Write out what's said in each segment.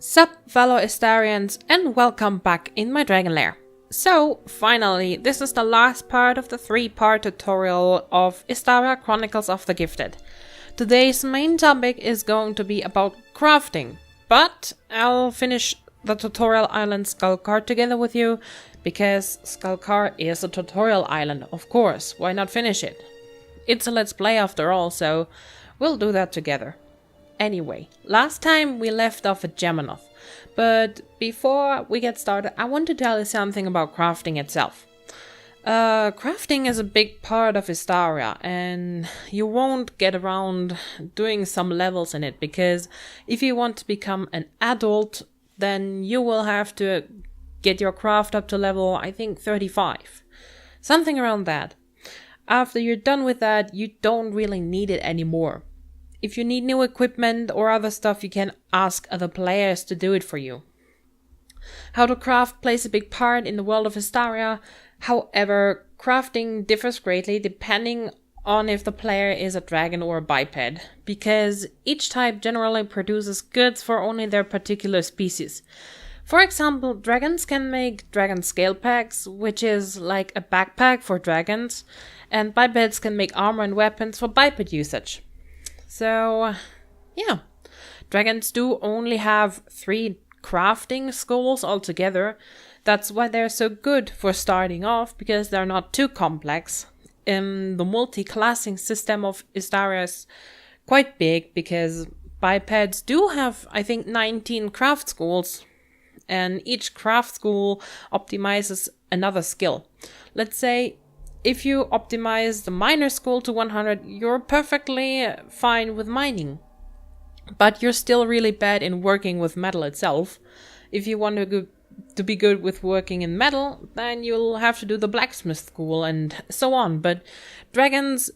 Sup fellow Istarians, and welcome back in my dragon lair. So finally, this is the last part of the 3-part tutorial of Istaria Chronicles of the Gifted. Today's main topic is going to be about crafting, but I'll finish the tutorial island Skullcar together with you, because Skullcar is a tutorial island, of course, why not finish it? It's a let's play after all, so we'll do that together. Anyway, last time we left off at Geminoth, but before we get started, I want to tell you something about crafting itself. Crafting is a big part of Istaria, and you won't get around doing some levels in it, because if you want to become an adult, then you will have to get your craft up to level, I think, 35. Something around that. After you're done with that, you don't really need it anymore. If you need new equipment or other stuff, you can ask other players to do it for you. How to craft plays a big part in the world of Istaria. However, crafting differs greatly depending on if the player is a dragon or a biped, because each type generally produces goods for only their particular species. For example, dragons can make dragon scale packs, which is like a backpack for dragons, and bipeds can make armor and weapons for biped usage. So, yeah, dragons do only have 3 crafting schools altogether. That's why they're so good for starting off, because they're not too complex. The multi-classing system of Istaria is quite big, because bipeds do have, I think, 19 craft schools, and each craft school optimizes another skill. Let's say if you optimize the miner school to 100, you're perfectly fine with mining. But you're still really bad in working with metal itself. If you want to be good with working in metal, then you'll have to do the blacksmith school and so on. But dragons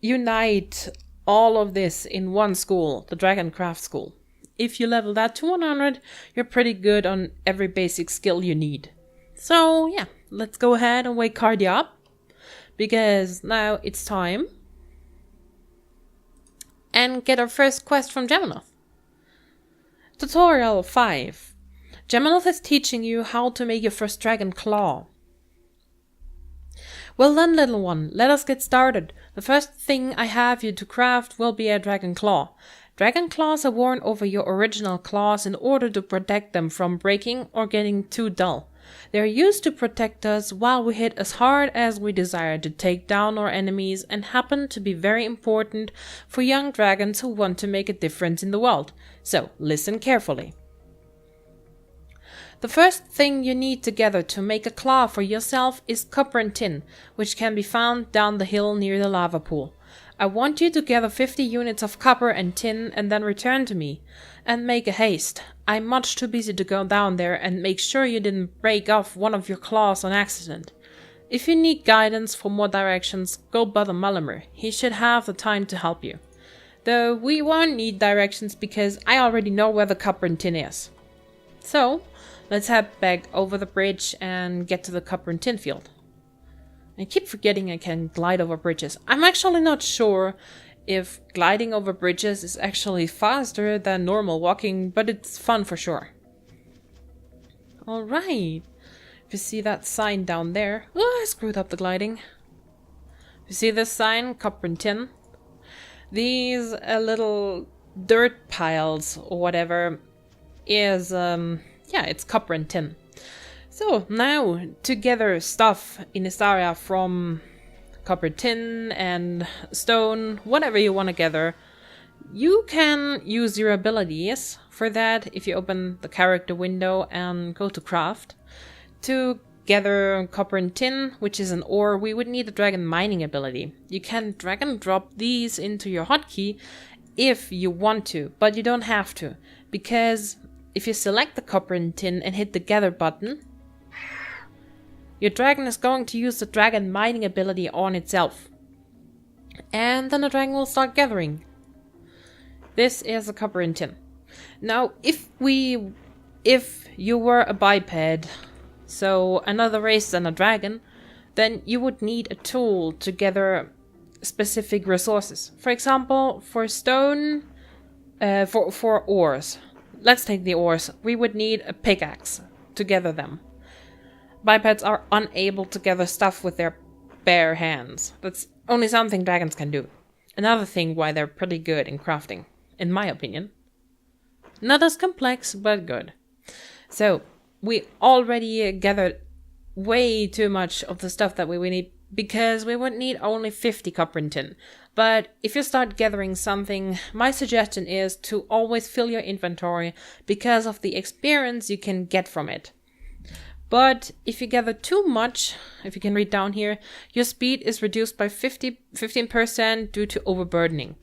unite all of this in one school, the dragon craft school. If you level that to 100, you're pretty good on every basic skill you need. So yeah, let's go ahead and wake Cardia up, because now it's time and get our first quest from Geminoth. Tutorial 5. Geminoth is teaching you how to make your first dragon claw. Well done, little one, let us get started. The first thing I have you to craft will be a dragon claw. Dragon claws are worn over your original claws in order to protect them from breaking or getting too dull. They are used to protect us while we hit as hard as we desire to take down our enemies, and happen to be very important for young dragons who want to make a difference in the world. So, listen carefully. The first thing you need together to make a claw for yourself is copper and tin, which can be found down the hill near the lava pool. I want you to gather 50 units of copper and tin and then return to me. And make a haste. I'm much too busy to go down there and make sure you didn't break off one of your claws on accident. If you need guidance for more directions, go bother Mullimer. He should have the time to help you. Though we won't need directions because I already know where the copper and tin is. So, let's head back over the bridge and get to the copper and tin field. I keep forgetting I can glide over bridges. I'm actually not sure if gliding over bridges is actually faster than normal walking, but it's fun for sure. Alright. If you see that sign down there... Oh, I screwed up the gliding. If you see this sign, copper and tin, these little dirt piles or whatever is, it's copper and tin. So, now, to gather stuff in Istaria from copper, tin, and stone, whatever you want to gather, you can use your abilities. For that, if you open the character window and go to craft, to gather copper and tin, which is an ore, we would need a dragon mining ability. You can drag and drop these into your hotkey if you want to, but you don't have to, because if you select the copper and tin and hit the gather button, your dragon is going to use the dragon mining ability on itself. And then the dragon will start gathering. This is a copper and tin. Now, if you were a biped, so another race than a dragon, then you would need a tool to gather specific resources. For example, for stone, for ores. let's take the oars. We would need a pickaxe to gather them. Bipeds are unable to gather stuff with their bare hands. That's only something dragons can do. Another thing why they're pretty good in crafting, in my opinion. Not as complex, but good. So, we already gathered way too much of the stuff that we would need, because we would need only 50 copper and tin. But if you start gathering something, my suggestion is to always fill your inventory because of the experience you can get from it. But if you gather too much, if you can read down here, your speed is reduced by 15% due to overburdening.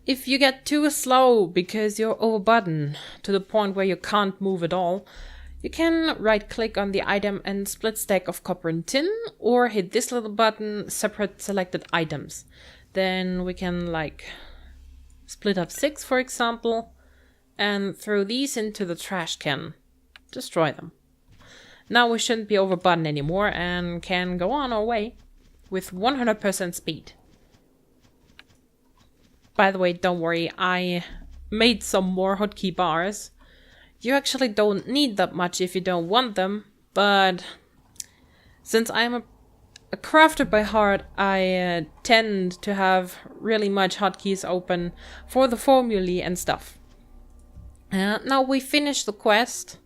If you get too slow because you're overburdened to the point where you can't move at all, you can right click on the item and split stack of copper and tin, or hit this little button, separate selected items. Then we can like split up 6, for example, and throw these into the trash can. Destroy them. Now we shouldn't be overburdened anymore and can go on our way with 100% speed. By the way, don't worry, I made some more hotkey bars. You actually don't need that much if you don't want them, but since I'm a crafter by heart, I tend to have really much hotkeys open for the formulae and stuff. Now we finished the quest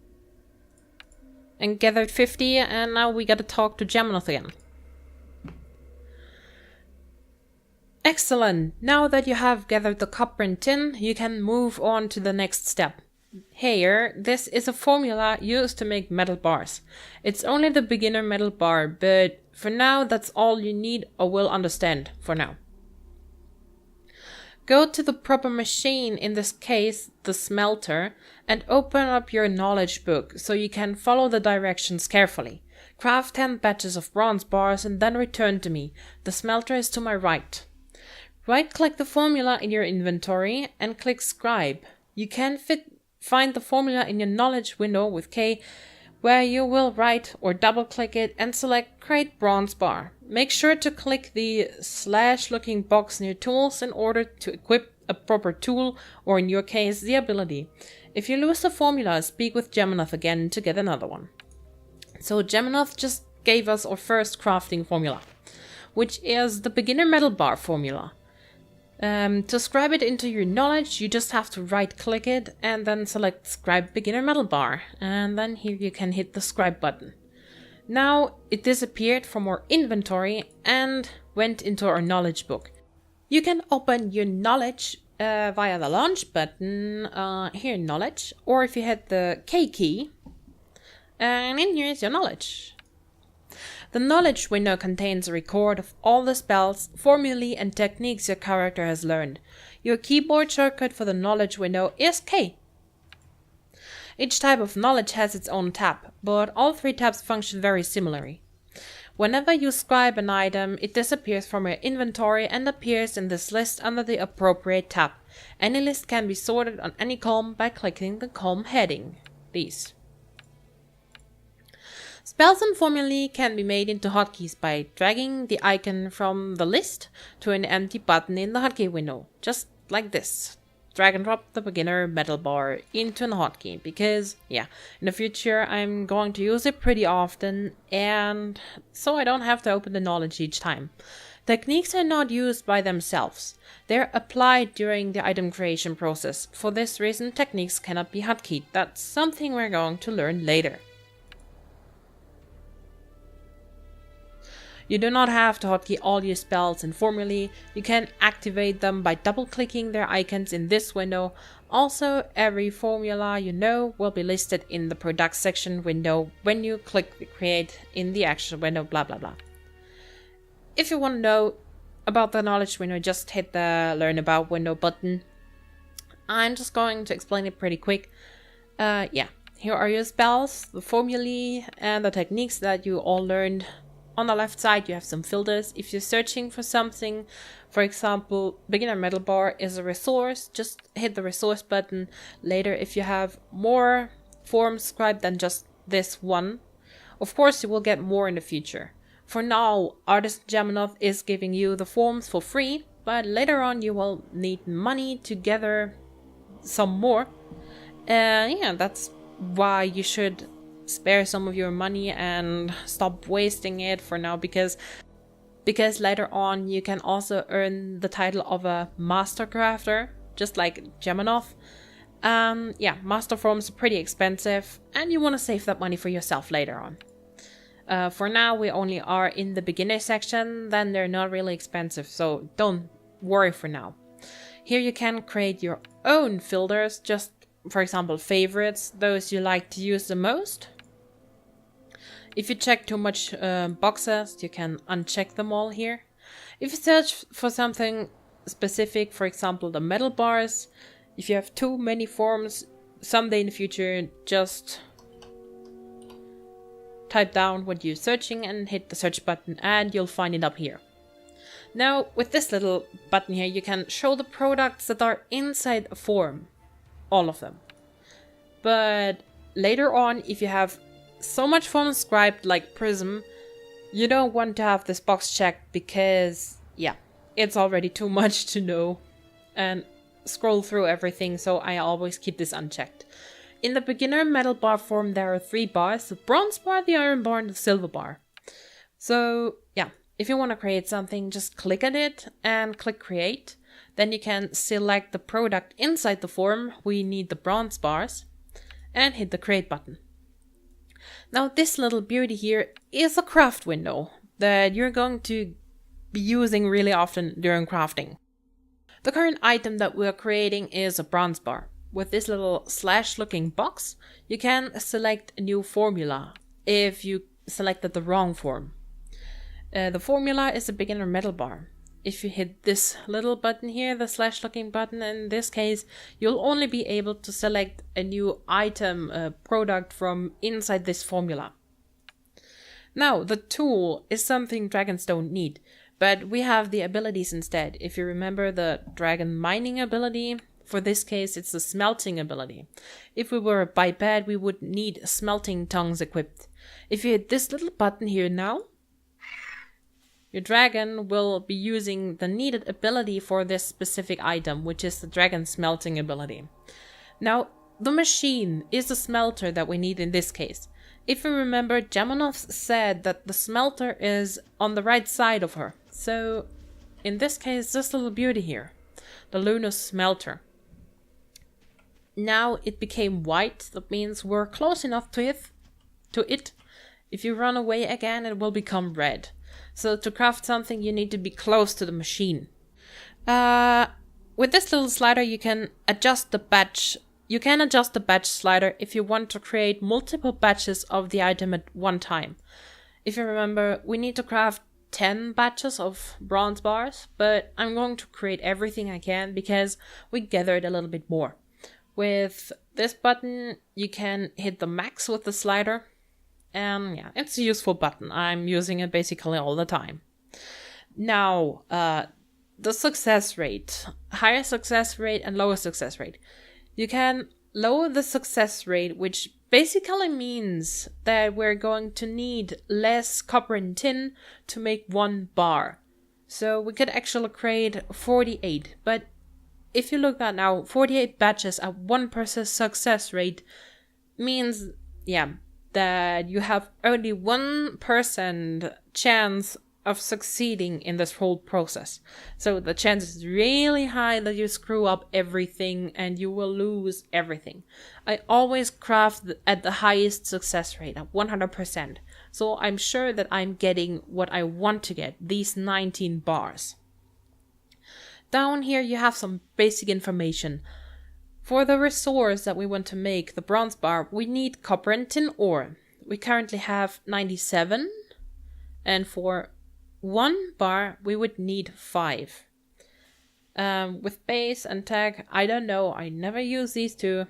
and gathered 50, and now we gotta talk to Geminoth again. Excellent! Now that you have gathered the copper and tin, you can move on to the next step. Here, this is a formula used to make metal bars. It's only the beginner metal bar, but for now that's all you need or will understand for now. Go to the proper machine, in this case the smelter, and open up your knowledge book so you can follow the directions carefully. Craft 10 batches of bronze bars and then return to me. The smelter is to my right. Right-click the formula in your inventory and click Scribe. You can find the formula in your knowledge window with K, where you will write or double-click it and select Create Bronze Bar. Make sure to click the / looking box near Tools in order to equip a proper tool, or in your case, the ability. If you lose the formula, speak with Geminoth again to get another one. So Geminoth just gave us our first crafting formula, which is the beginner metal bar formula. To scribe it into your knowledge, you just have to right click it and then select Scribe Beginner Metal Bar, and then here you can hit the scribe button. Now it disappeared from our inventory and went into our knowledge book. You can open your knowledge via the launch button, here in knowledge, or if you hit the K key, and in here is your knowledge. The knowledge window contains a record of all the spells, formulae and techniques your character has learned. Your keyboard shortcut for the knowledge window is K. Each type of knowledge has its own tab, but all 3 tabs function very similarly. Whenever you scribe an item, it disappears from your inventory and appears in this list under the appropriate tab. Any list can be sorted on any column by clicking the column heading. These. Spells and formulae can be made into hotkeys by dragging the icon from the list to an empty button in the hotkey window, just like this. Drag and drop the beginner metal bar into a hotkey, because, yeah, in the future I'm going to use it pretty often, and so I don't have to open the knowledge each time. Techniques are not used by themselves. They're applied during the item creation process. For this reason, techniques cannot be hotkeyed. That's something we're going to learn later. You do not have to hotkey all your spells and formulae. You can activate them by double-clicking their icons in this window. Also, every formula you know will be listed in the product section window when you click the create in the action window, blah blah blah. If you want to know about the knowledge window, just hit the learn about window button. I'm just going to explain it pretty quick. Yeah, here are your spells, the formulae, and the techniques that you all learned. On the left side you have some filters. If you're searching for something, for example, beginner metal bar is a resource, just hit the resource button. Later, if you have more forms scribed than just this one, of course you will get more in the future. For now, Artist Geminoth is giving you the forms for free, but later on you will need money to gather some more. Yeah, that's why you should spare some of your money and stop wasting it for now, because later on you can also earn the title of a master crafter, just like Geminov. Yeah, master forms are pretty expensive and you want to save that money for yourself later on. For now we only are in the beginner section, then they're not really expensive, so don't worry for now. Here you can create your own filters, just for example favorites, those you like to use the most. If you check too much boxes, you can uncheck them all here. If you search for something specific, for example the metal bars, if you have too many forms, someday in the future just type down what you're searching and hit the search button and you'll find it up here. Now with this little button here you can show the products that are inside a form, all of them. But later on, if you have so much form scribed like Pryzm, you don't want to have this box checked because, yeah, it's already too much to know and scroll through everything, so I always keep this unchecked. In the beginner metal bar form there are 3 bars, the bronze bar, the iron bar and the silver bar. So yeah, if you want to create something, just click on it and click create. Then you can select the product inside the form, we need the bronze bars, and hit the create button. Now this little beauty here is a craft window that you're going to be using really often during crafting. The current item that we're creating is a bronze bar. With this little slash looking box, you can select a new formula if you selected the wrong form. The formula is a beginner metal bar. If you hit this little button here, the slash looking button, in this case, you'll only be able to select a new item, product from inside this formula. Now, the tool is something dragons don't need, but we have the abilities instead. If you remember the dragon mining ability, for this case it's the smelting ability. If we were a biped, we would need smelting tongues equipped. If you hit this little button here now, your dragon will be using the needed ability for this specific item, which is the dragon smelting ability. Now, the machine is the smelter that we need in this case. If you remember, Geminov said that the smelter is on the right side of her. So, in this case, this little beauty here, the Luna's smelter. Now it became white, that means we're close enough to it. If you run away again, it will become red. So to craft something, you need to be close to the machine. With this little slider, you can adjust the batch. You can adjust the batch slider if you want to create multiple batches of the item at one time. If you remember, we need to craft 10 batches of bronze bars, but I'm going to create everything I can because we gathered a little bit more. With this button, you can hit the max with the slider. And yeah, it's a useful button. I'm using it basically all the time. Now, the success rate. Higher success rate and lower success rate. You can lower the success rate, which basically means that we're going to need less copper and tin to make 1 bar. So we could actually create 48. But if you look at now, 48 batches at 1% success rate means, yeah, that you have only 1% chance of succeeding in this whole process. So the chance is really high that you screw up everything and you will lose everything. I always craft at the highest success rate, at 100%. So I'm sure that I'm getting what I want to get, these 19 bars. Down here you have some basic information. For the resource that we want to make, the bronze bar, we need copper and tin ore. We currently have 97, and for 1 bar we would need 5. With base and tag, I don't know, I never use these two.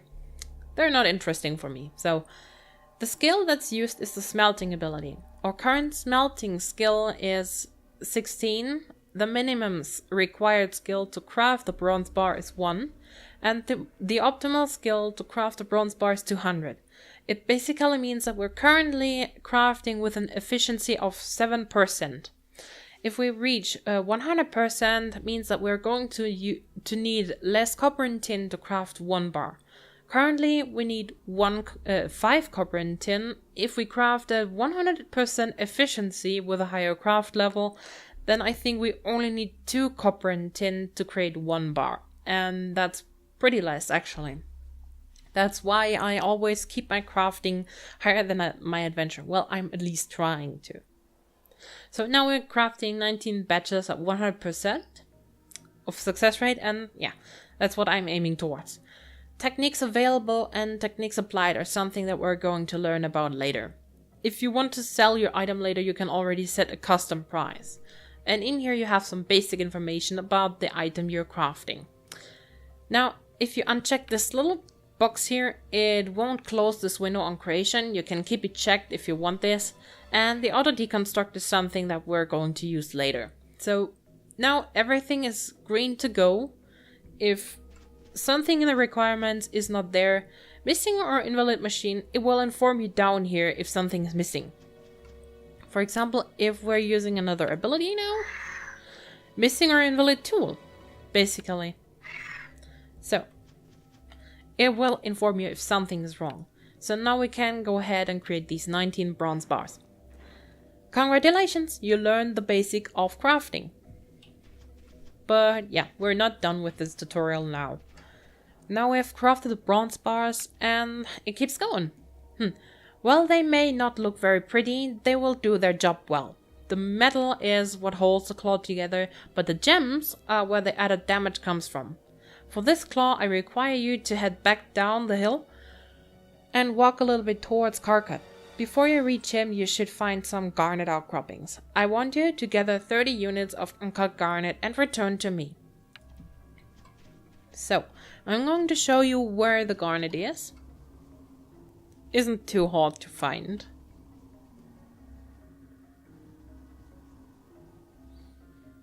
They're not interesting for me. So the skill that's used is the smelting ability. Our current smelting skill is 16. The minimum required skill to craft the bronze bar is 1. And the optimal skill to craft a bronze bar is 200. It basically means that we're currently crafting with an efficiency of 7%. If we reach 100%, it means that we're going to need less copper and tin to craft 1 bar. Currently, we need 5 copper and tin. If we craft at 100% efficiency with a higher craft level, then I think we only need 2 copper and tin to create 1 bar. And that's pretty less, actually. That's why I always keep my crafting higher than my adventure. Well, I'm at least trying to. So now we're crafting 19 batches at 100% of success rate, and yeah, that's what I'm aiming towards. Techniques available and techniques applied are something that we're going to learn about later. If you want to sell your item later, you can already set a custom price. And in here you have some basic information about the item you're crafting. Now, if you uncheck this little box here, it won't close this window on creation. You can keep it checked if you want this. And the auto deconstruct is something that we're going to use later. So now everything is green to go. If something in the requirements is not there, missing or invalid machine, it will inform you down here if something is missing. For example, if we're using another ability now, missing or invalid tool, basically. So it will inform you if something is wrong. So now we can go ahead and create these 19 bronze bars. Congratulations, you learned the basic of crafting. But yeah, we're not done with this tutorial now. Now we have crafted the bronze bars and it keeps going. Well, they may not look very pretty, they will do their job well. The metal is what holds the claw together, but the gems are where the added damage comes from. For this claw, I require you to head back down the hill and walk a little bit towards Karkat. Before you reach him, you should find some garnet outcroppings. I want you to gather 30 units of uncut garnet and return to me. So, I'm going to show you where the garnet is. Isn't too hard to find.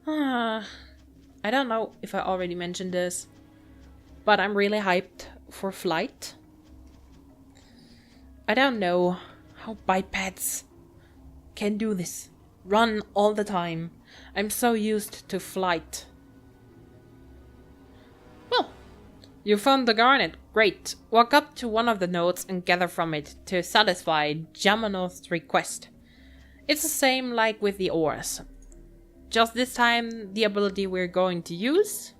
I don't know if I already mentioned this, but I'm really hyped for flight. I don't know how bipeds can do this. Run all the time. I'm so used to flight. Well, you found the garnet. Great. Walk up to one of the nodes and gather from it to satisfy Jamanoth's request. It's the same like with the ores. Just this time, the ability we're going to use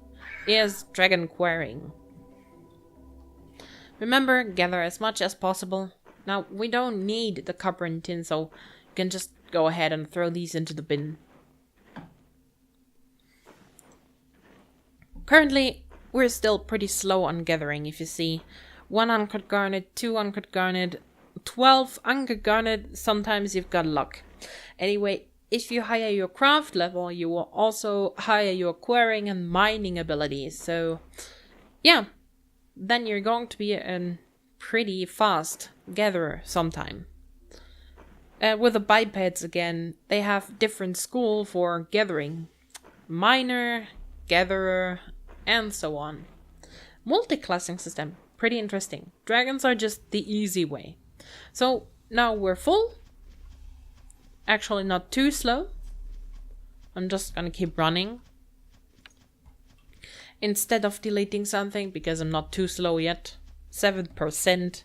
is Dragon Quarrying. Remember, gather as much as possible. Now, we don't need the copper and tin, so you can just go ahead and throw these into the bin. Currently, we're still pretty slow on gathering, if you see. 1 uncut garnet, 2 uncut garnet, 12 uncut garnet, sometimes you've got luck. Anyway, if you higher your craft level, you will also higher your quarrying and mining abilities. So, yeah, then you're going to be a pretty fast gatherer sometime. With the bipeds again, they have different school for gathering. Miner, gatherer, and so on. Multi-classing system, pretty interesting. Dragons are just the easy way. So now we're full. Actually not too slow. I'm just gonna keep running. Instead of deleting something, because I'm not too slow yet. 7%.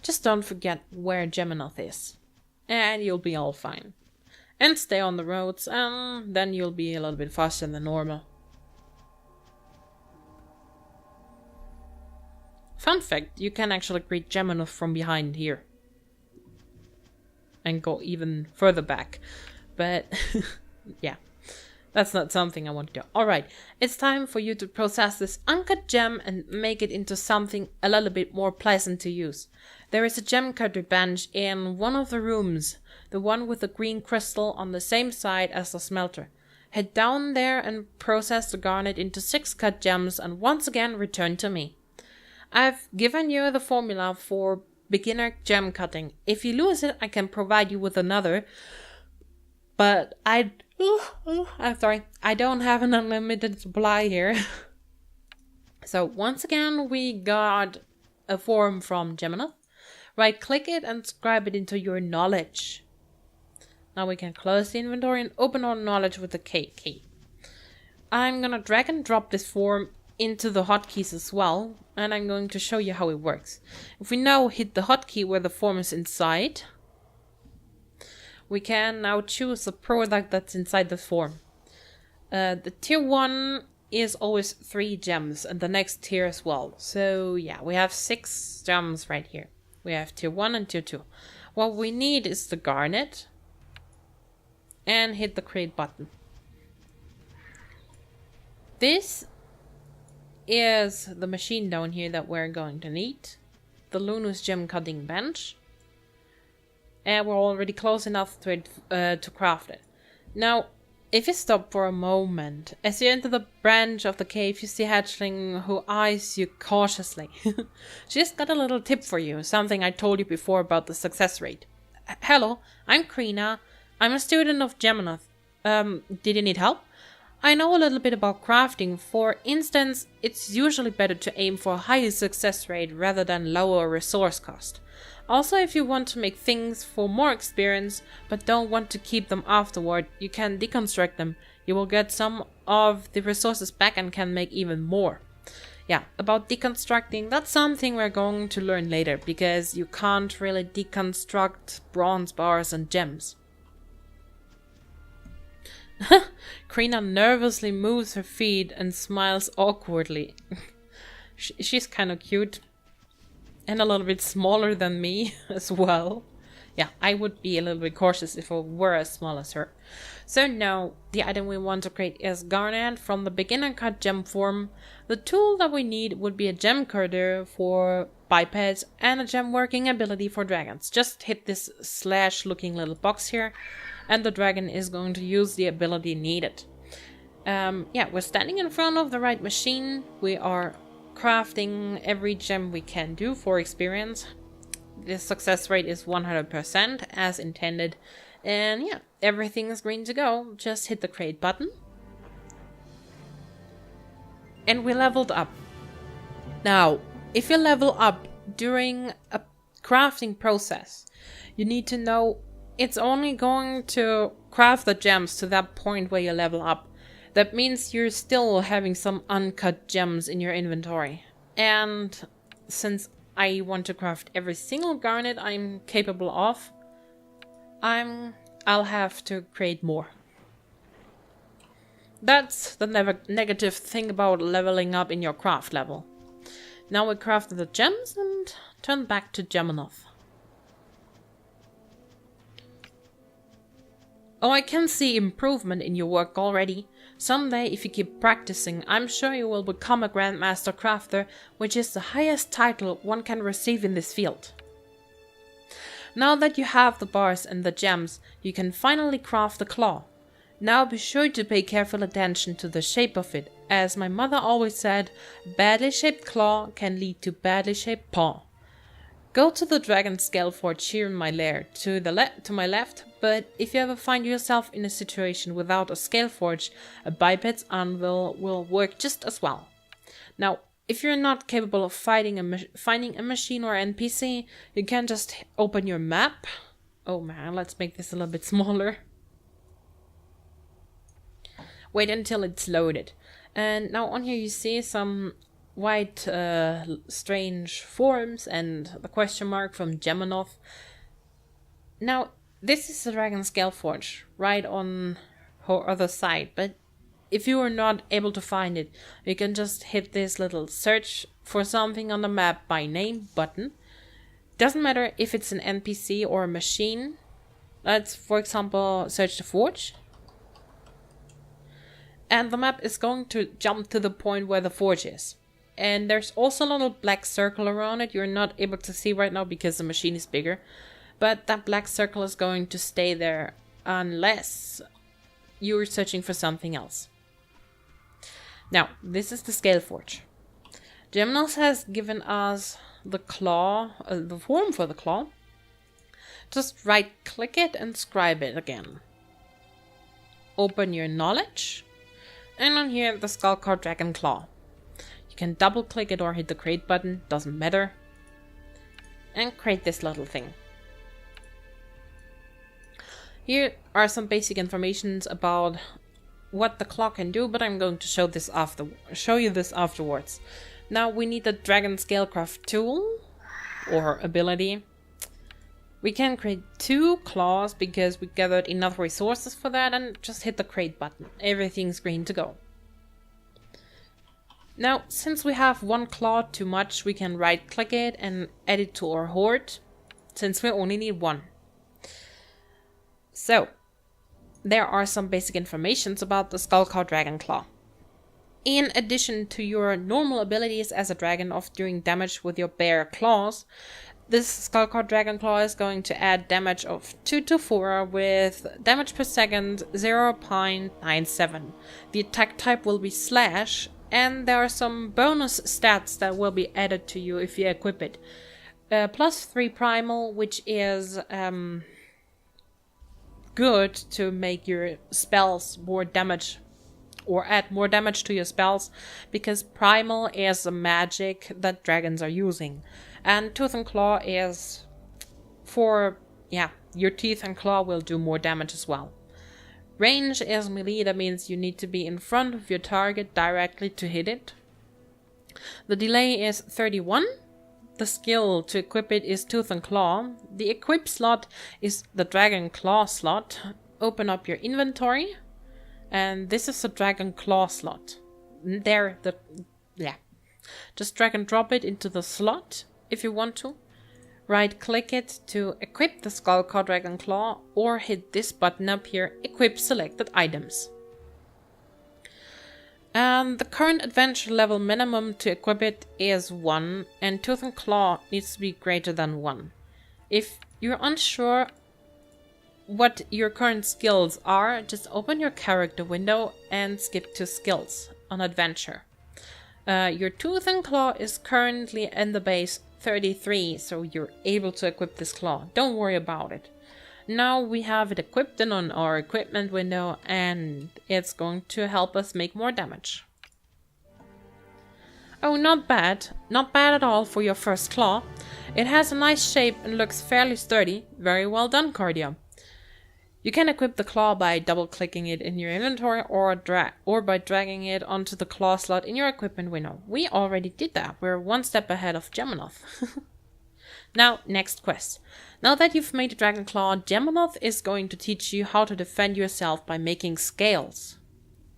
Just don't forget where Jamanoth is. And you'll be all fine. And stay on the roads, and then you'll be a little bit faster than normal. Fun fact, you can actually greet Jamanoth from behind here. And go even further back. But, yeah. That's not something I want to do. Alright, it's time for you to process this uncut gem and make it into something a little bit more pleasant to use. There is a gem cutter bench in one of the rooms, the one with the green crystal on the same side as the smelter. Head down there and process the garnet into 6 cut gems and once again return to me. I've given you the formula for beginner gem cutting. If you lose it, I can provide you with another, but I'm sorry, I don't have an unlimited supply here. So once again, we got a form from Jamanoth. Right click it and scribe it into your knowledge. Now we can close the inventory and open our knowledge with the K key. I'm gonna drag and drop this form into the hotkeys as well, and I'm going to show you how it works. If we now hit the hotkey where the form is inside, we can now choose the product that's inside the form. The tier 1 is always 3 gems, and the next tier as well. So yeah, we have 6 gems right here. We have tier 1 and tier 2. What we need is the garnet, and hit the create button. This is the machine down here that we're going to need. The Lunus gem cutting bench. And we're already close enough to it to craft it. Now, if you stop for a moment, as you enter the branch of the cave, you see Hatchling who eyes you cautiously. She's got a little tip for you, something I told you before about the success rate. Hello, I'm Krina. I'm a student of Geminoth. Did you need help? I know a little bit about crafting. For instance, it's usually better to aim for a higher success rate rather than lower resource cost. Also, if you want to make things for more experience, but don't want to keep them afterward, you can deconstruct them. You will get some of the resources back and can make even more. Yeah, about deconstructing, that's something we're going to learn later, because you can't really deconstruct bronze bars and gems. Krina nervously moves her feet and smiles awkwardly. She's kind of cute. And a little bit smaller than me as well. Yeah, I would be a little bit cautious if I were as small as her. So now, the item we want to create is garnet from the beginner cut gem form. The tool that we need would be a gem cutter for bipeds and a gem working ability for dragons. Just hit this slash looking little box here, and the dragon is going to use the ability needed. Yeah, we're standing in front of the right machine. We are crafting every gem we can do for experience. The success rate is 100% as intended, and yeah, everything is green to go. Just hit the create button and we leveled up. Now, if you level up during a crafting process, you need to know it's only going to craft the gems to that point where you level up. That means you're still having some uncut gems in your inventory. And since I want to craft every single garnet I'm capable of, I'll have to create more. That's the negative thing about leveling up in your craft level. Now we crafted the gems and turn back to Geminoth. Oh, I can see improvement in your work already. Someday, if you keep practicing, I'm sure you will become a Grandmaster Crafter, which is the highest title one can receive in this field. Now that you have the bars and the gems, you can finally craft the claw. Now be sure to pay careful attention to the shape of it, as my mother always said, badly shaped claw can lead to badly shaped paw. Go to the dragon scale forge here in my lair, to my left, but if you ever find yourself in a situation without a scale forge, a biped's anvil will work just as well. Now, if you're not capable of finding a machine or NPC, you can just open your map. Oh man, let's make this a little bit smaller. Wait until it's loaded. And now on here you see some white strange forms and the question mark from Geminoth. Now this is the Dragon Scale Forge right on her other side, but if you are not able to find it, you can just hit this little search for something on the map by name button. Doesn't matter if it's an NPC or a machine. Let's, for example, search the forge. And the map is going to jump to the point where the forge is. And there's also a little black circle around it. You're not able to see right now because the machine is bigger. But that black circle is going to stay there unless you're searching for something else. Now, this is the scale forge. Geminoth has given us the claw, the form for the claw. Just right click it and scribe it again. Open your knowledge. And on here, the Skullcard Dragon Claw. You can double click it or hit the create button, doesn't matter. And create this little thing. Here are some basic informations about what the claw can do, but I'm going to show you this afterwards. Now we need the Dragon Scalecraft tool or ability. We can create 2 claws because we gathered enough resources for that, and just hit the create button. Everything's green to go. Now, since we have 1 claw too much, we can right click it and add it to our horde, since we only need 1. So, there are some basic informations about the Skullclaw Dragon Claw. In addition to your normal abilities as a dragon of doing damage with your bare claws, this Skullclaw Dragon Claw is going to add damage of 2 to 4 with damage per second 0.97. The attack type will be slash, and there are some bonus stats that will be added to you if you equip it. Plus 3 primal, which is good to make your spells more damage, or add more damage to your spells, because primal is a magic that dragons are using. And tooth and claw is for, your teeth and claw will do more damage as well. Range is melee, that means you need to be in front of your target directly to hit it. The delay is 31. The skill to equip it is Tooth and Claw. The equip slot is the Dragon Claw slot. Open up your inventory, and this is the Dragon Claw slot. Just drag and drop it into the slot if you want to. Right click it to equip the Skullclaw Dragon Claw, or hit this button up here, equip selected items. And the current adventure level minimum to equip it is 1, and Tooth and Claw needs to be greater than 1. If you're unsure what your current skills are, just open your character window and skip to skills on adventure. Your Tooth and Claw is currently in the base 33, so you're able to equip this claw. Don't worry about it. Now we have it equipped in on our equipment window, and it's going to help us make more damage. Oh, not bad. Not bad at all for your first claw. It has a nice shape and looks fairly sturdy. Very well done, Cardia. You can equip the claw by double-clicking it in your inventory or by dragging it onto the claw slot in your equipment window. We already did that. We're 1 step ahead of Geminoth. Now, next quest. Now that you've made a dragon claw, Geminoth is going to teach you how to defend yourself by making scales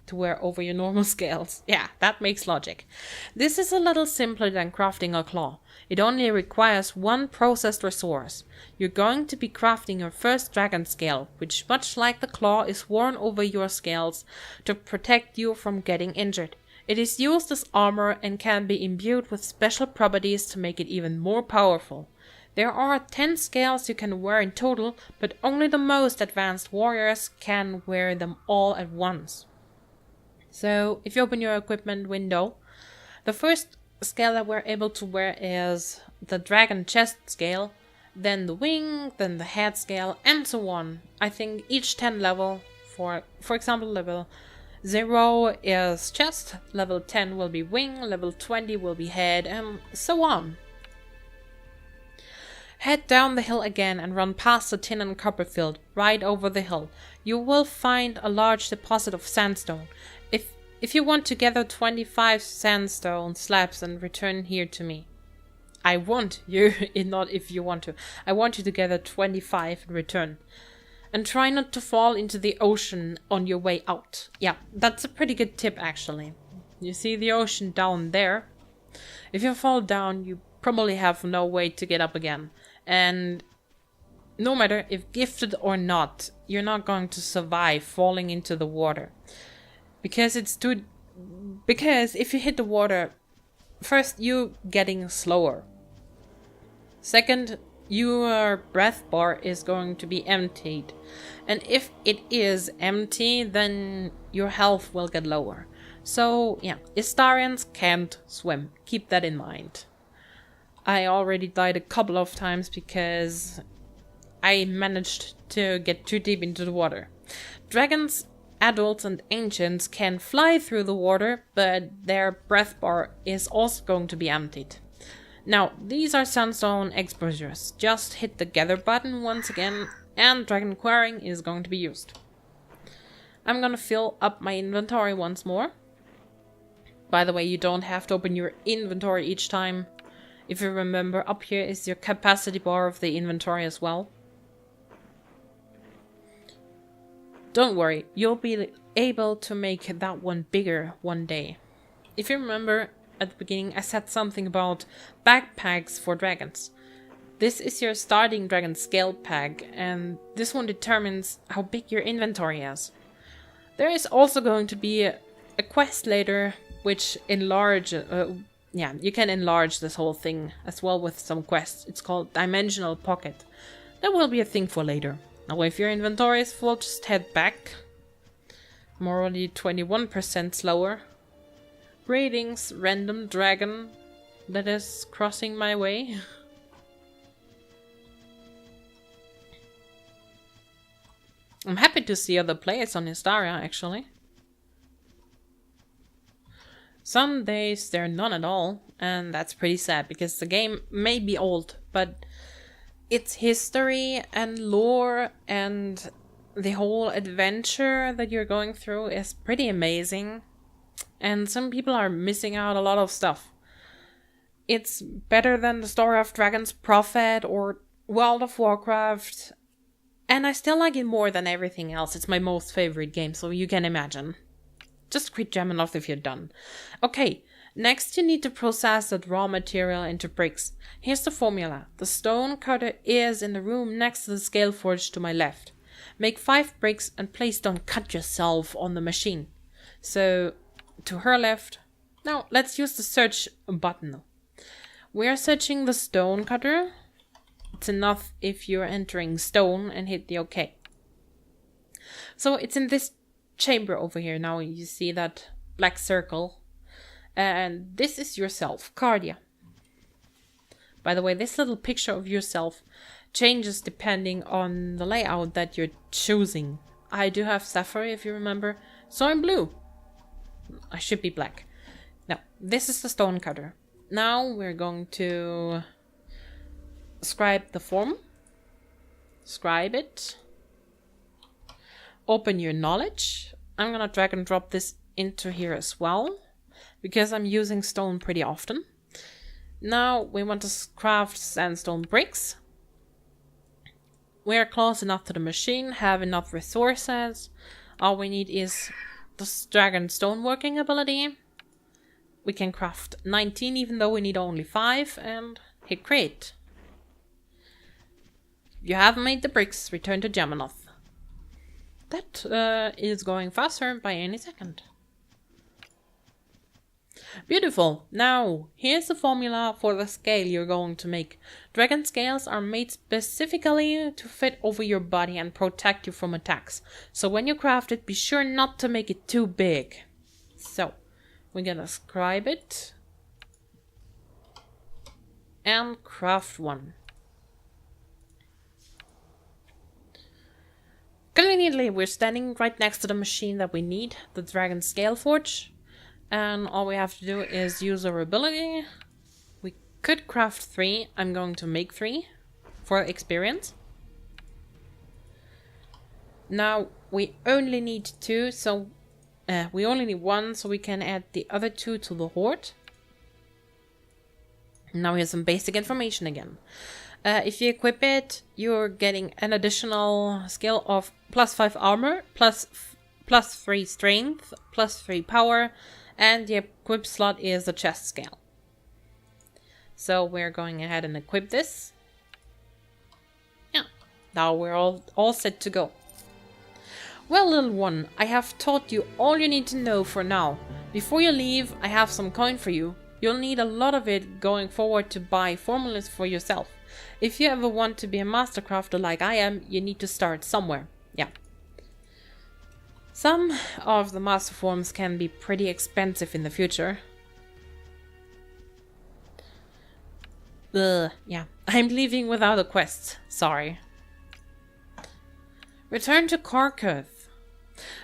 to wear over your normal scales. Yeah, that makes logic. This is a little simpler than crafting a claw. It only requires 1 processed resource. You're going to be crafting your first dragon scale, which, much like the claw, is worn over your scales to protect you from getting injured. It is used as armor and can be imbued with special properties to make it even more powerful. There are 10 scales you can wear in total, but only the most advanced warriors can wear them all at once. So, if you open your equipment window, the first scale that we're able to wear is the dragon chest scale, then the wing, then the head scale, and so on. I think each 10 level, for example, level 0 is chest, level 10 will be wing, level 20 will be head, and so on. Head down the hill again and run past the tin and copper field, right over the hill. You will find a large deposit of sandstone. If you want to gather 25 sandstone slabs and return here to me. I want you, not if you want to. I want you to gather 25 and return. And try not to fall into the ocean on your way out. Yeah, that's a pretty good tip actually. You see the ocean down there? If you fall down, you probably have no way to get up again. And no matter if gifted or not, you're not going to survive falling into the water. Because if you hit the water, first you're getting slower. Second, your breath bar is going to be emptied. And if it is empty, then your health will get lower. So yeah, Istarians can't swim. Keep that in mind. I already died a couple of times because I managed to get too deep into the water. Dragons, adults and ancients can fly through the water, but their breath bar is also going to be emptied. Now, these are sandstone exposures. Just hit the gather button once again and dragon quarrying is going to be used. I'm gonna fill up my inventory once more. By the way, you don't have to open your inventory each time. If you remember, up here is your capacity bar of the inventory as well. Don't worry, you'll be able to make that one bigger one day. If you remember, at the beginning I said something about backpacks for dragons. This is your starting dragon scale pack, and this one determines how big your inventory is. There is also going to be a quest later which you can enlarge this whole thing as well with some quests. It's called Dimensional Pocket. That will be a thing for later. Now if your inventory is full, just head back. I'm already 21% slower. Greetings, random dragon that is crossing my way. I'm happy to see other players on Istaria, actually. Some days there are none at all, and that's pretty sad, because the game may be old, but its history and lore and the whole adventure that you're going through is pretty amazing. And some people are missing out a lot of stuff. It's better than the story of Dragon's Prophet or World of Warcraft. And I still like it more than everything else. It's my most favorite game, so you can imagine. Just quit Geminoth if you're done. Okay, next you need to process that raw material into bricks. Here's the formula. The stone cutter is in the room next to the scale forge to my left. Make 5 bricks and please don't cut yourself on the machine. So, to her left. Now, let's use the search button. We are searching the stone cutter. It's enough if you're entering stone and hit the OK. So it's in this chamber over here. Now you see that black circle. And this is yourself, Cardia. By the way, this little picture of yourself changes depending on the layout that you're choosing. I do have Sapphire, if you remember, so I'm blue. I should be black. Now, this is the stone cutter. Now we're going to scribe the form. Scribe it. Open your knowledge. I'm gonna drag and drop this into here as well, because I'm using stone pretty often. Now we want to craft sandstone bricks. We are close enough to the machine, have enough resources. All we need is the dragon stoneworking ability. We can craft 19 even though we need only 5, and hit create. You have made the bricks, return to Geminoth. That is going faster by any second. Beautiful. Now, here's the formula for the scale you're going to make. Dragon scales are made specifically to fit over your body and protect you from attacks. So when you craft it, be sure not to make it too big. So, we're gonna scribe it. And craft one. Conveniently, we're standing right next to the machine that we need, the Dragon Scale Forge. And all we have to do is use our ability. We could craft 3. I'm going to make 3 for experience. Now, we only need 2, so we only need 1, so we can add the other 2 to the hoard. Now here's some basic information again. If you equip it, you're getting an additional skill of +5 armor, plus 3 strength, plus 3 power, and the equip slot is the chest scale. So we're going ahead and equip this. Yeah, now we're all set to go. Well, little one, I have taught you all you need to know for now. Before you leave, I have some coin for you. You'll need a lot of it going forward to buy formulas for yourself. If you ever want to be a master crafter like I am, you need to start somewhere. Yeah. Some of the master forms can be pretty expensive in the future. Yeah. I'm leaving without a quest. Sorry. Return to Karkath.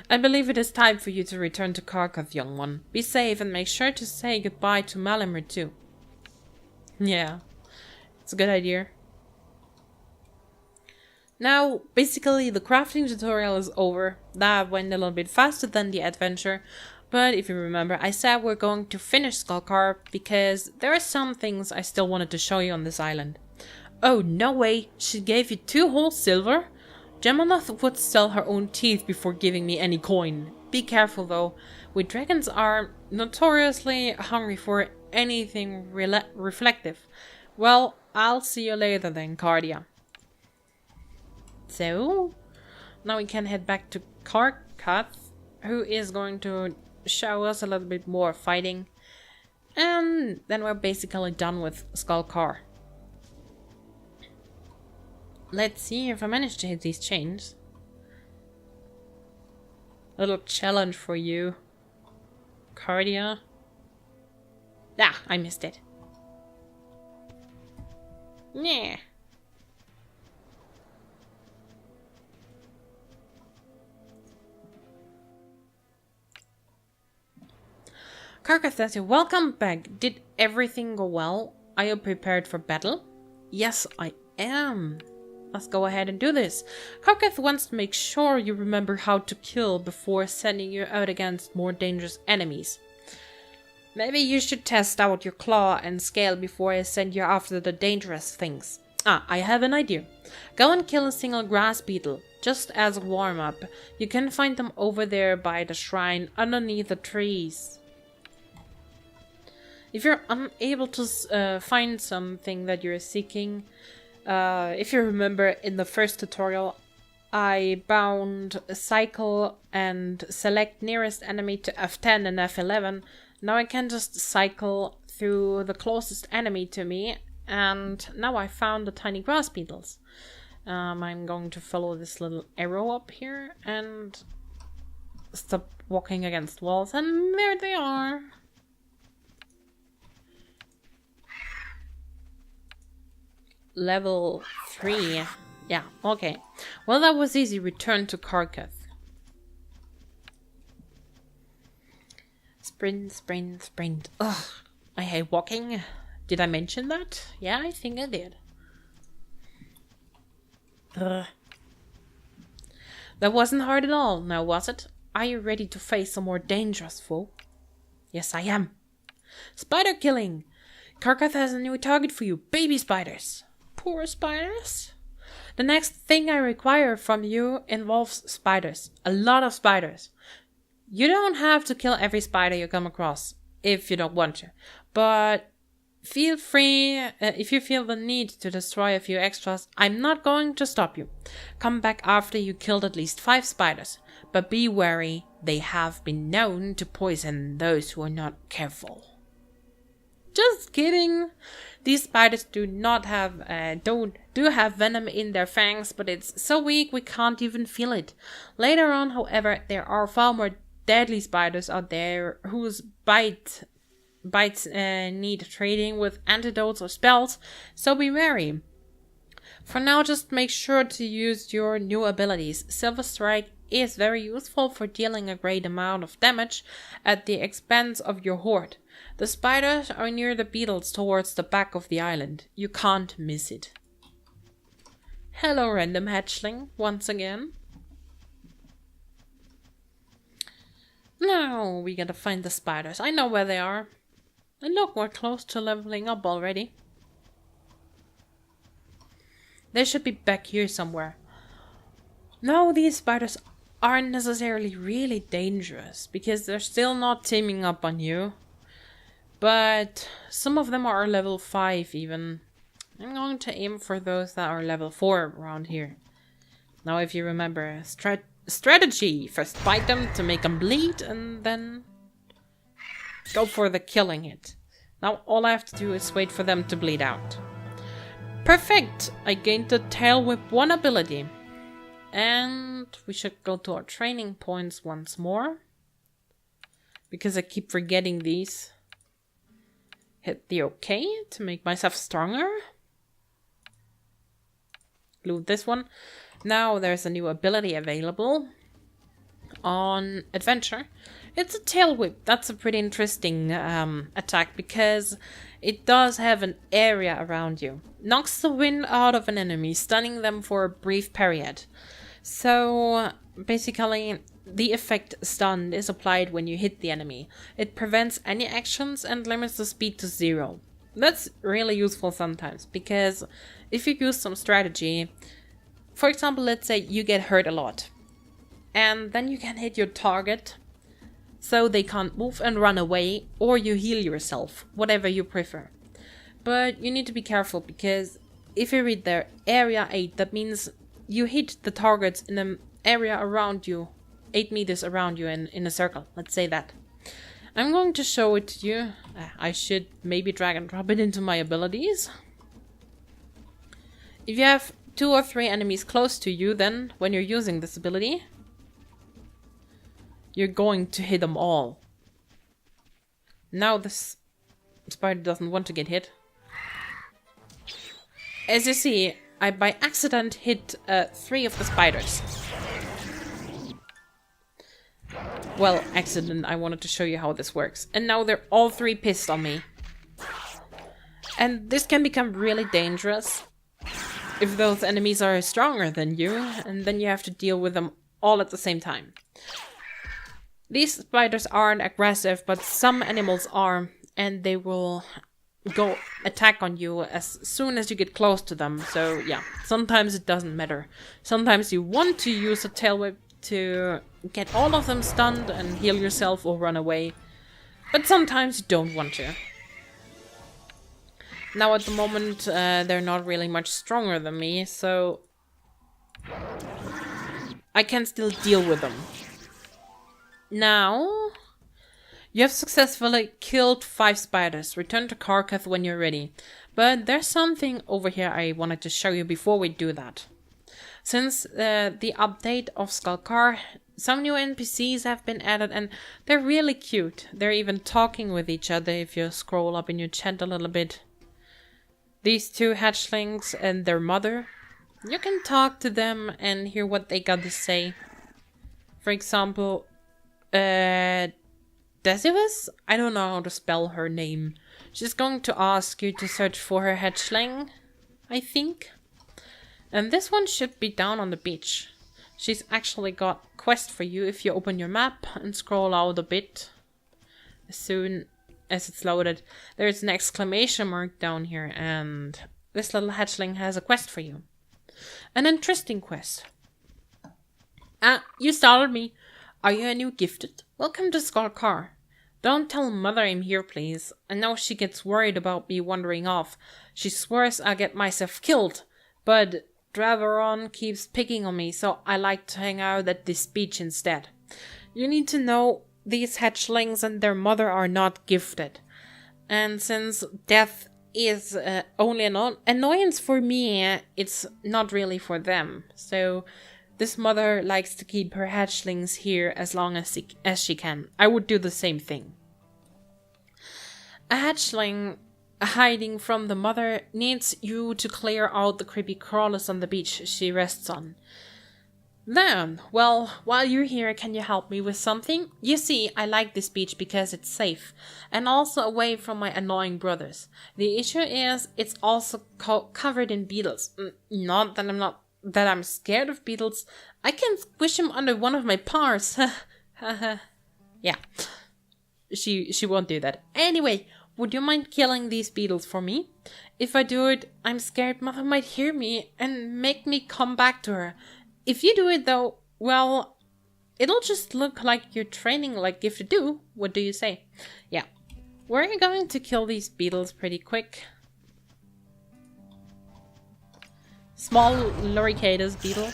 I believe it is time for you to return to Karkath, young one. Be safe and make sure to say goodbye to Malamir too. Yeah. It's a good idea. Now, basically, the crafting tutorial is over. That went a little bit faster than the adventure. But if you remember, I said we're going to finish Skullcar because there are some things I still wanted to show you on this island. Oh, no way. She gave you 2 whole silver? Gemonoth would sell her own teeth before giving me any coin. Be careful though. We dragons are notoriously hungry for anything reflective. Well, I'll see you later then, Cardia. So, now we can head back to Karkath, who is going to show us a little bit more fighting. And then we're basically done with Skullcar. Let's see if I manage to hit these chains. A little challenge for you, Cardia. Ah, I missed it. Yeah. Karkath says, welcome back. Did everything go well? Are you prepared for battle? Yes, I am. Let's go ahead and do this. Karkath wants to make sure you remember how to kill before sending you out against more dangerous enemies. Maybe you should test out your claw and scale before I send you after the dangerous things. Ah, I have an idea. Go and kill a single grass beetle, just as a warm-up. You can find them over there by the shrine underneath the trees. If you're unable to find something that you're seeking, if you remember in the first tutorial, I bound cycle and select nearest enemy to F10 and F11. Now I can just cycle through the closest enemy to me, and now I found the tiny grass beetles. I'm going to follow this little arrow up here and stop walking against walls, and there they are. Level 3. Yeah, okay. Well, that was easy. Return to Karkath. Sprint, sprint, sprint. Ugh, I hate walking. Did I mention that? Yeah, I think I did. Ugh. That wasn't hard at all, now was it? Are you ready to face a more dangerous foe? Yes, I am. Spider killing! Karkath has a new target for you. Baby spiders. Poor spiders. The next thing I require from you involves spiders. A lot of spiders. You don't have to kill every spider you come across, if you don't want to. But feel free, if you feel the need to destroy a few extras, I'm not going to stop you. Come back after you killed at least 5 spiders. But be wary, they have been known to poison those who are not careful. Just kidding. These spiders do not have do have venom in their fangs, but it's so weak we can't even feel it. Later on, however, there are far more deadly spiders out there whose bites need trading with antidotes or spells, so be wary. For now, just make sure to use your new abilities. Silver Strike is very useful for dealing a great amount of damage at the expense of your horde. The spiders are near the beetles towards the back of the island. You can't miss it. Hello, random hatchling, once again. Now we gotta find the spiders. I know where they are. And look, we're close to leveling up already. They should be back here somewhere. No, these spiders aren't necessarily really dangerous, because they're still not teaming up on you. But some of them are level 5 even. I'm going to aim for those that are level 4 around here. Now if you remember, strategy. First bite them to make them bleed, and then go for the killing hit. Now all I have to do is wait for them to bleed out. Perfect! I gained the Tail Whip 1 ability. And we should go to our training points once more, because I keep forgetting these. Hit the OK to make myself stronger. Loot this one. Now there's a new ability available. on adventure, it's a tail whip. That's a pretty interesting attack because it does have an area around you. Knocks the wind out of an enemy, stunning them for a brief period. So basically, the effect stun is applied when you hit the enemy. It prevents any actions and limits the speed to 0. That's really useful sometimes, because if you use some strategy, for example, let's say you get hurt a lot, and then you can hit your target so they can't move and run away, or you heal yourself, whatever you prefer. But you need to be careful, because if you read there, area 8, that means you hit the targets in an area around you, 8 meters around you in a circle, let's say that. I'm going to show it to you. I should maybe drag and drop it into my abilities. If you have 2 or 3 enemies close to you, then when you're using this ability, you're going to hit them all. Now this spider doesn't want to get hit. As you see, I by accident hit 3 of the spiders. Well, accident, I wanted to show you how this works. And now they're all 3 pissed on me. And this can become really dangerous if those enemies are stronger than you, and then you have to deal with them all at the same time. These spiders aren't aggressive, but some animals are, and they will go attack on you as soon as you get close to them. So yeah, sometimes it doesn't matter. Sometimes you want to use a tail whip to get all of them stunned and heal yourself or run away, but sometimes you don't want to. Now at the moment they're not really much stronger than me, so I can still deal with them. Now you have successfully killed 5 spiders. Return to Carcass when you're ready. But there's something over here I wanted to show you before we do that. Since the update of Skullcar, some new NPCs have been added and they're really cute. They're even talking with each other if you scroll up in your chat a little bit. These 2 hatchlings and their mother, you can talk to them and hear what they got to say. For example, Decimus? I don't know how to spell her name. She's going to ask you to search for her hatchling, I think. And this one should be down on the beach. She's actually got a quest for you if you open your map and scroll out a bit. As soon as it's loaded, there's an exclamation mark down here, and this little hatchling has a quest for you. An interesting quest. You startled me. Are you a new gifted? Welcome to Skullcar. Don't tell mother I'm here, please. I know she gets worried about me wandering off. She swears I'll get myself killed, but Dravaron keeps picking on me, so I like to hang out at this beach instead. You need to know these hatchlings and their mother are not gifted. And since death is only an annoyance for me, it's not really for them. So this mother likes to keep her hatchlings here as long as she can. I would do the same thing. A hatchling hiding from the mother needs you to clear out the creepy crawlers on the beach she rests on. Then, well, while you're here, can you help me with something? You see, I like this beach because it's safe, and also away from my annoying brothers. The issue is, it's also covered in beetles. Not that I'm scared of beetles. I can squish them under one of my paws. Yeah, she won't do that. Anyway, would you mind killing these beetles for me? If I do it, I'm scared Mother might hear me and make me come back to her. If you do it though, well, it'll just look like you're training like gifted do. What do you say? Yeah, we're going to kill these beetles pretty quick. Small loricatus beetle.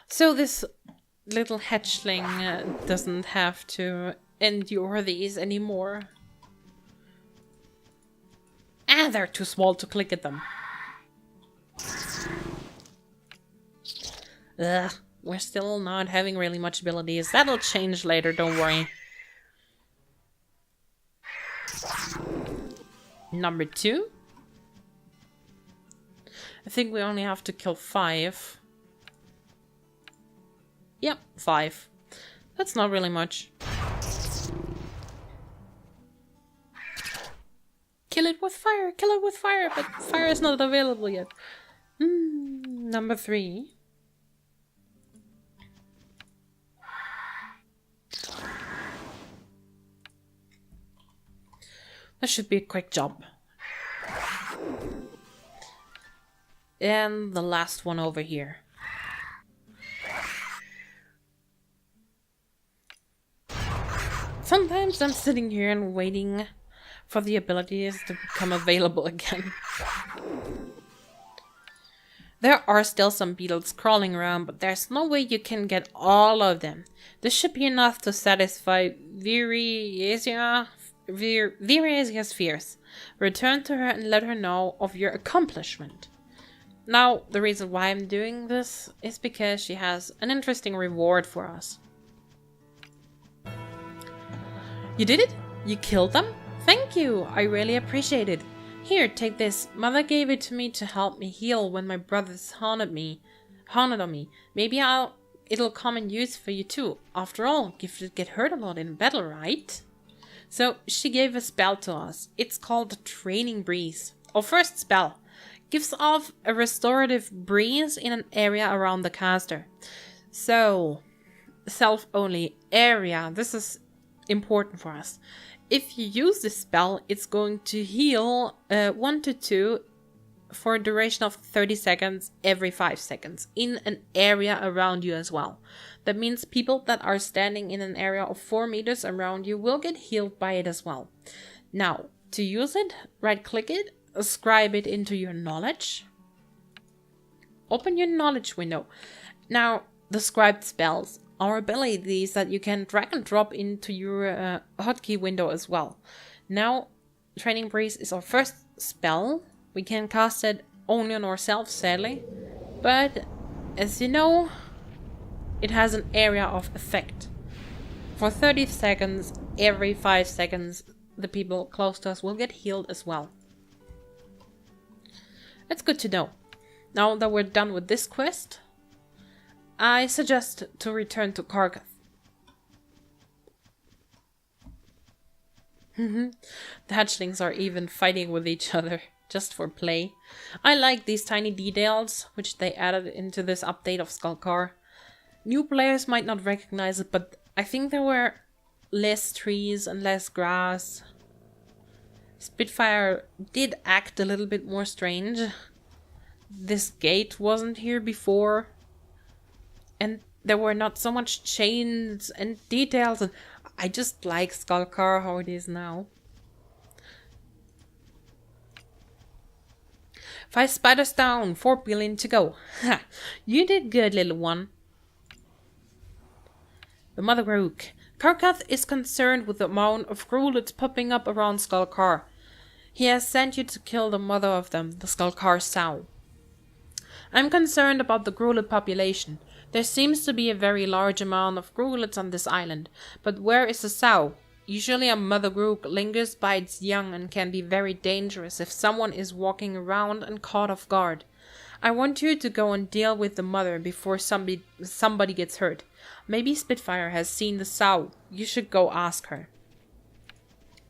So this little hatchling doesn't have to endure these anymore. They're too small to click at them. Ugh, we're still not having really much abilities. That'll change later, don't worry. Number 2. I think we only have to kill 5. Yep, 5. That's not really much. Kill it with fire, but fire is not available yet. Number 3. That should be a quick job. And the last one over here. Sometimes I'm sitting here and waiting for the abilities to become available again. There are still some beetles crawling around, but there's no way you can get all of them. This should be enough to satisfy Viriasia's fears. Return to her and let her know of your accomplishment. Now, the reason why I'm doing this is because she has an interesting reward for us. You did it? You killed them? Thank you! I really appreciate it. Here, take this. Mother gave it to me to help me heal when my brothers haunted on me. Maybe it'll come in use for you too. After all, gifted get hurt a lot in battle, right? So, she gave a spell to us. It's called Training Breeze. Our first spell. Gives off a restorative breeze in an area around the caster. So, self-only area. This is important for us. If you use this spell, it's going to heal 1 to 2 for a duration of 30 seconds every 5 seconds in an area around you as well. That means people that are standing in an area of 4 meters around you will get healed by it as well. Now, to use it, right-click it, ascribe it into your knowledge. Open your knowledge window. Now, the scribed spells are abilities that you can drag and drop into your hotkey window as well. Now, Training Breeze is our first spell. We can cast it only on ourselves, sadly. But, as you know, it has an area of effect. For 30 seconds, every 5 seconds, the people close to us will get healed as well. That's good to know. Now that we're done with this quest, I suggest to return to Karkath. The hatchlings are even fighting with each other, just for play. I like these tiny details, which they added into this update of Skullcar. New players might not recognize it, but I think there were less trees and less grass. Spitfire did act a little bit more strange. This gate wasn't here before. And there were not so much chains and details. And I just like Skullcar how it is now. 5 spiders down, 4 billion to go. Ha! You did good, little one. The Mother Rook. Karkath is concerned with the amount of grulets popping up around Skullcar. He has sent you to kill the mother of them, the Skullcar sow. I'm concerned about the grulet population. There seems to be a very large amount of grulets on this island, but where is the sow? Usually a mother rook lingers by its young and can be very dangerous if someone is walking around and caught off guard. I want you to go and deal with the mother before somebody gets hurt. Maybe Spitfire has seen the sow. You should go ask her.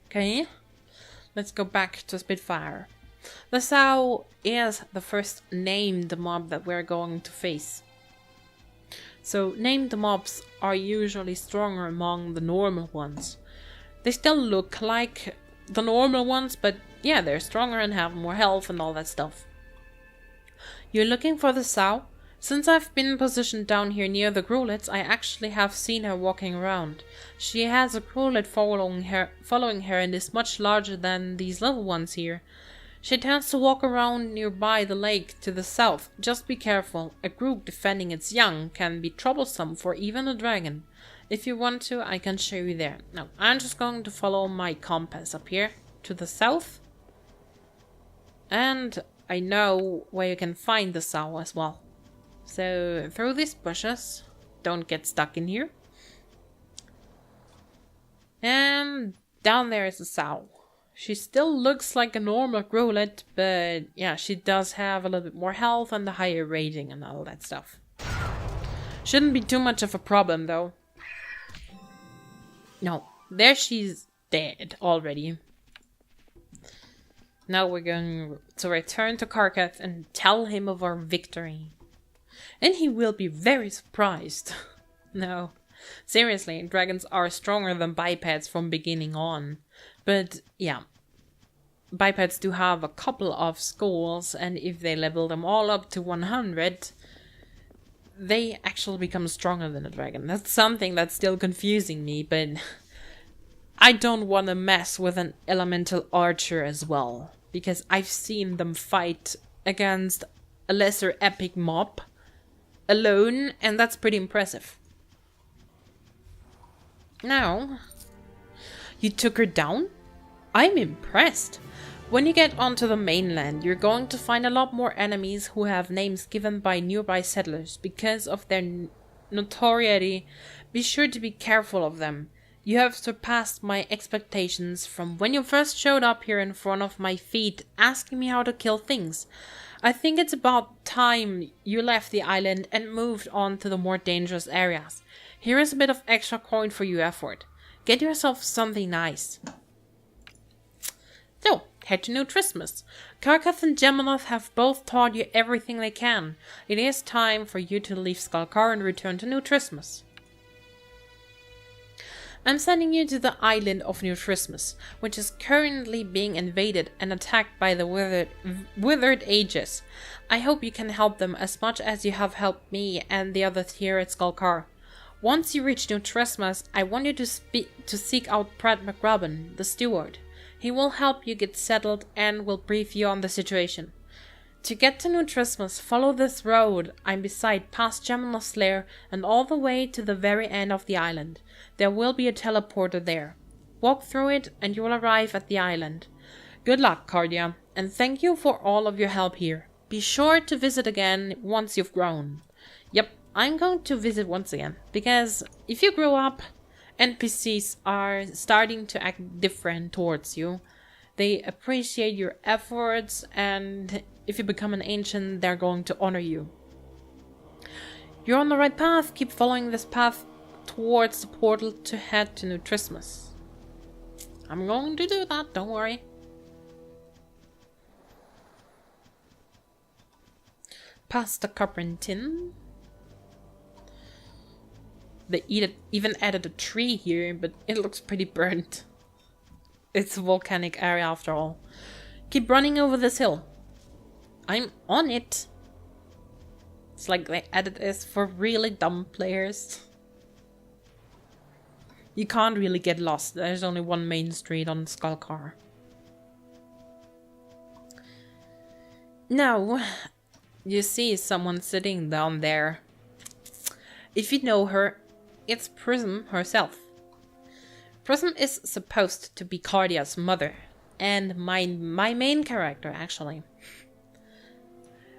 Okay, let's go back to Spitfire. The sow is the first named mob that we're going to face. So named mobs are usually stronger among the normal ones. They still look like the normal ones, but yeah, they're stronger and have more health and all that stuff. You're looking for the sow? Since I've been positioned down here near the grulets, I actually have seen her walking around. She has a grulet following her and is much larger than these little ones here. She tends to walk around nearby the lake to the south. Just be careful. A group defending its young can be troublesome for even a dragon. If you want to, I can show you there. Now, I'm just going to follow my compass up here to the south. And I know where you can find the sow as well. So, through these bushes. Don't get stuck in here. And down there is the sow. She still looks like a normal grulet, but yeah, she does have a little bit more health and the higher rating and all that stuff. Shouldn't be too much of a problem, though. No, there she's dead already. Now we're going to return to Karkath and tell him of our victory. And he will be very surprised. No, seriously, dragons are stronger than bipeds from beginning on. But yeah, bipeds do have a couple of skulls, and if they level them all up to 100, they actually become stronger than a dragon. That's something that's still confusing me, but I don't want to mess with an elemental archer as well, because I've seen them fight against a lesser epic mob alone, and that's pretty impressive. Now, you took her down? I'm impressed. When you get onto the mainland, you're going to find a lot more enemies who have names given by nearby settlers because of their notoriety. Be sure to be careful of them. You have surpassed my expectations from when you first showed up here in front of my feet asking me how to kill things. I think it's about time you left the island and moved on to the more dangerous areas. Here is a bit of extra coin for your effort. Get yourself something nice. So, head to New Christmas. Karkath and Gemonoth have both taught you everything they can. It is time for you to leave Skalkar and return to New Christmas. I'm sending you to the island of New Christmas, which is currently being invaded and attacked by the withered ages. I hope you can help them as much as you have helped me and the others here at Skalkar. Once you reach New Christmas, I want you to seek out Pratt McRobin, the steward. He will help you get settled and will brief you on the situation. To get to New Christmas, follow this road I'm beside past Gemonoth's lair and all the way to the very end of the island. There will be a teleporter there. Walk through it and you will arrive at the island. Good luck, Cardia, and thank you for all of your help here. Be sure to visit again once you've grown. Yep, I'm going to visit once again, because if you grow up, NPCs are starting to act different towards you. They appreciate your efforts, and if you become an ancient, they're going to honor you. You're on the right path. Keep following this path towards the portal to head to New Christmas. I'm going to do that, don't worry. Past the copper and tin. They even added a tree here, but it looks pretty burnt. It's a volcanic area after all. Keep running over this hill. I'm on it. It's like they added this for really dumb players. You can't really get lost. There's only one main street on Skalkar. Now, you see someone sitting down there. If you know her, it's Pryzm herself. Pryzm is supposed to be Cardia's mother, and my main character, actually.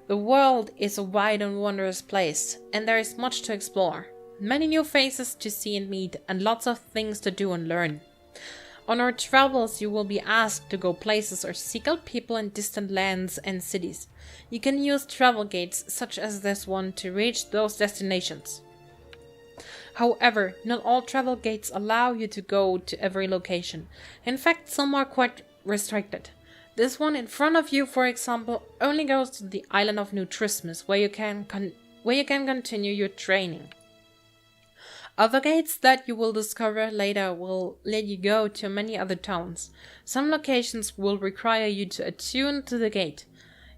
The world is a wide and wondrous place, and there is much to explore. Many new faces to see and meet, and lots of things to do and learn. On our travels, you will be asked to go places or seek out people in distant lands and cities. You can use travel gates, such as this one, to reach those destinations. However, not all travel gates allow you to go to every location. In fact, some are quite restricted. This one in front of you, for example, only goes to the island of New Christmas, where you can continue your training. Other gates that you will discover later will let you go to many other towns. Some locations will require you to attune to the gate,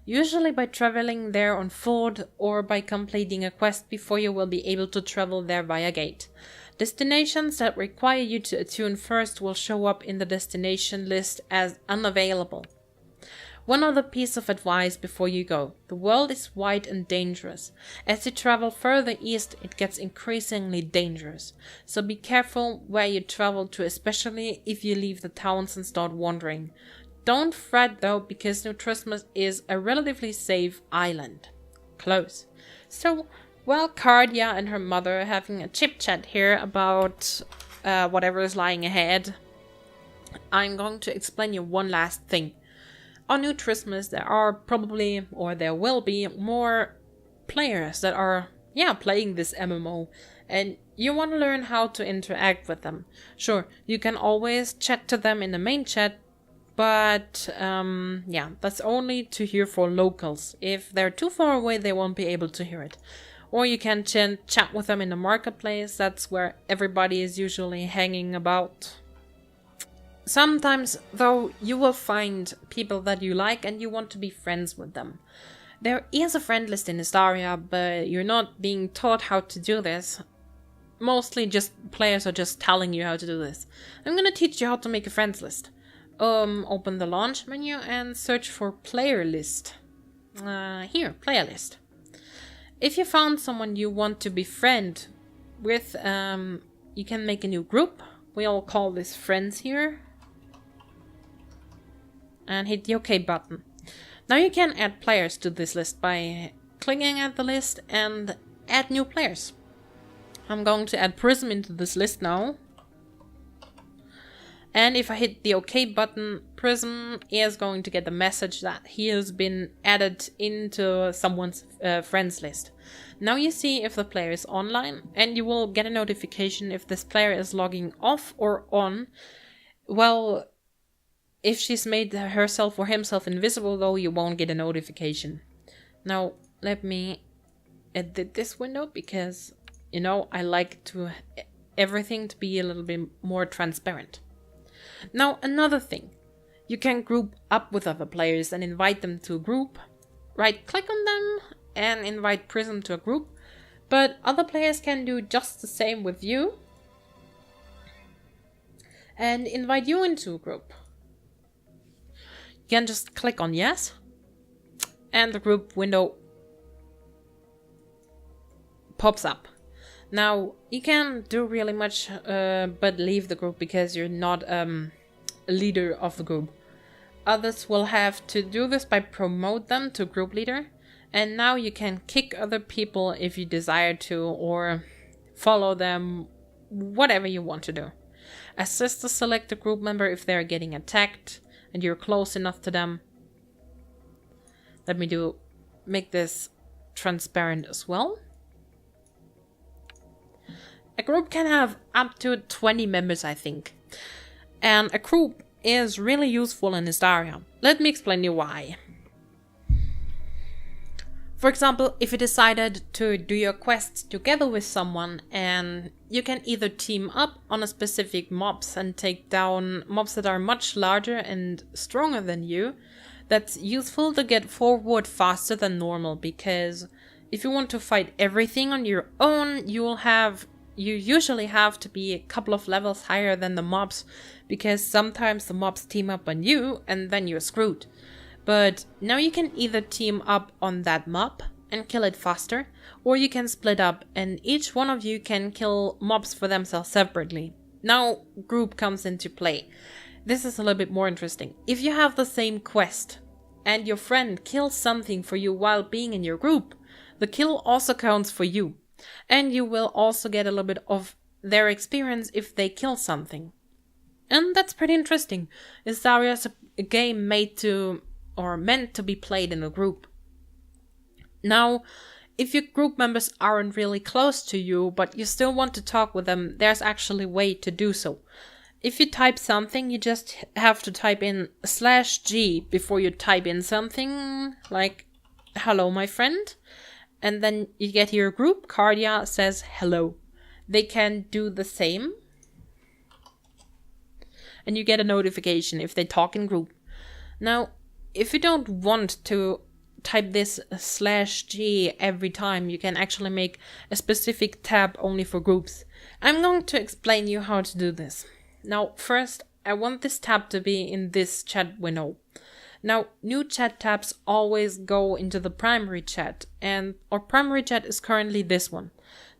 usually by traveling there on foot or by completing a quest before you will be able to travel there via gate. Destinations that require you to attune first will show up in the destination list as unavailable. One other piece of advice before you go. The world is wide and dangerous. As you travel further east, it gets increasingly dangerous. So be careful where you travel to, especially if you leave the towns and start wandering. Don't fret though, because New Christmas is a relatively safe island. Close. So, while Cardia and her mother are having a chit-chat here about whatever is lying ahead, I'm going to explain you one last thing. On New Christmas, there are probably, or there will be, more players that are yeah, playing this MMO, and you want to learn how to interact with them. Sure, you can always chat to them in the main chat, but yeah, that's only to hear for locals. If they're too far away, they won't be able to hear it. Or you can chat with them in the marketplace. That's where everybody is usually hanging about. Sometimes, though, you will find people that you like and you want to be friends with them. There is a friend list in Istaria, but you're not being taught how to do this. Mostly just players are just telling you how to do this. I'm gonna teach you how to make a friends list. Open the launch menu and search for player list. Here, player list. If you found someone you want to befriend with, you can make a new group. We'll call this friends here. And hit the OK button. Now you can add players to this list by clicking at the list and add new players. I'm going to add Pryzm into this list now. And if I hit the OK button, Pryzm is going to get the message that he has been added into someone's friends list. Now you see if the player is online, and you will get a notification if this player is logging off or on. Well, if she's made herself or himself invisible, though, you won't get a notification. Now, let me edit this window because, you know, I like to everything to be a little bit more transparent. Now, another thing. You can group up with other players and invite them to a group. Right-click on them and invite Pryzm to a group. But other players can do just the same with you. And invite you into a group. You can just click on yes. And the group window pops up. Now, you can't do really much but leave the group because you're not a leader of the group. Others will have to do this by promote them to group leader. And now you can kick other people if you desire to, or follow them, whatever you want to do. Assist the selected group member if they're getting attacked and you're close enough to them. Let me make this transparent as well. A group can have up to 20 members, I think. And a group is really useful in Istaria. Let me explain you why. For example, if you decided to do your quest together with someone, and you can either team up on a specific mobs and take down mobs that are much larger and stronger than you, that's useful to get forward faster than normal, because if you want to fight everything on your own, you usually have to be a couple of levels higher than the mobs, because sometimes the mobs team up on you and then you're screwed. But now you can either team up on that mob and kill it faster, or you can split up and each one of you can kill mobs for themselves separately. Now group comes into play. This is a little bit more interesting. If you have the same quest and your friend kills something for you while being in your group, the kill also counts for you. And you will also get a little bit of their experience if they kill something. And that's pretty interesting. Istaria is a game made to, or meant to be played in a group. Now, if your group members aren't really close to you, but you still want to talk with them, there's actually a way to do so. If you type something, you just have to type in /G before you type in something like, hello my friend. And then you get your group, Cardia says hello. They can do the same. And you get a notification if they talk in group. Now, if you don't want to type this /G every time, you can actually make a specific tab only for groups. I'm going to explain you how to do this. Now, first, I want this tab to be in this chat window. Now, new chat tabs always go into the primary chat, and our primary chat is currently this one.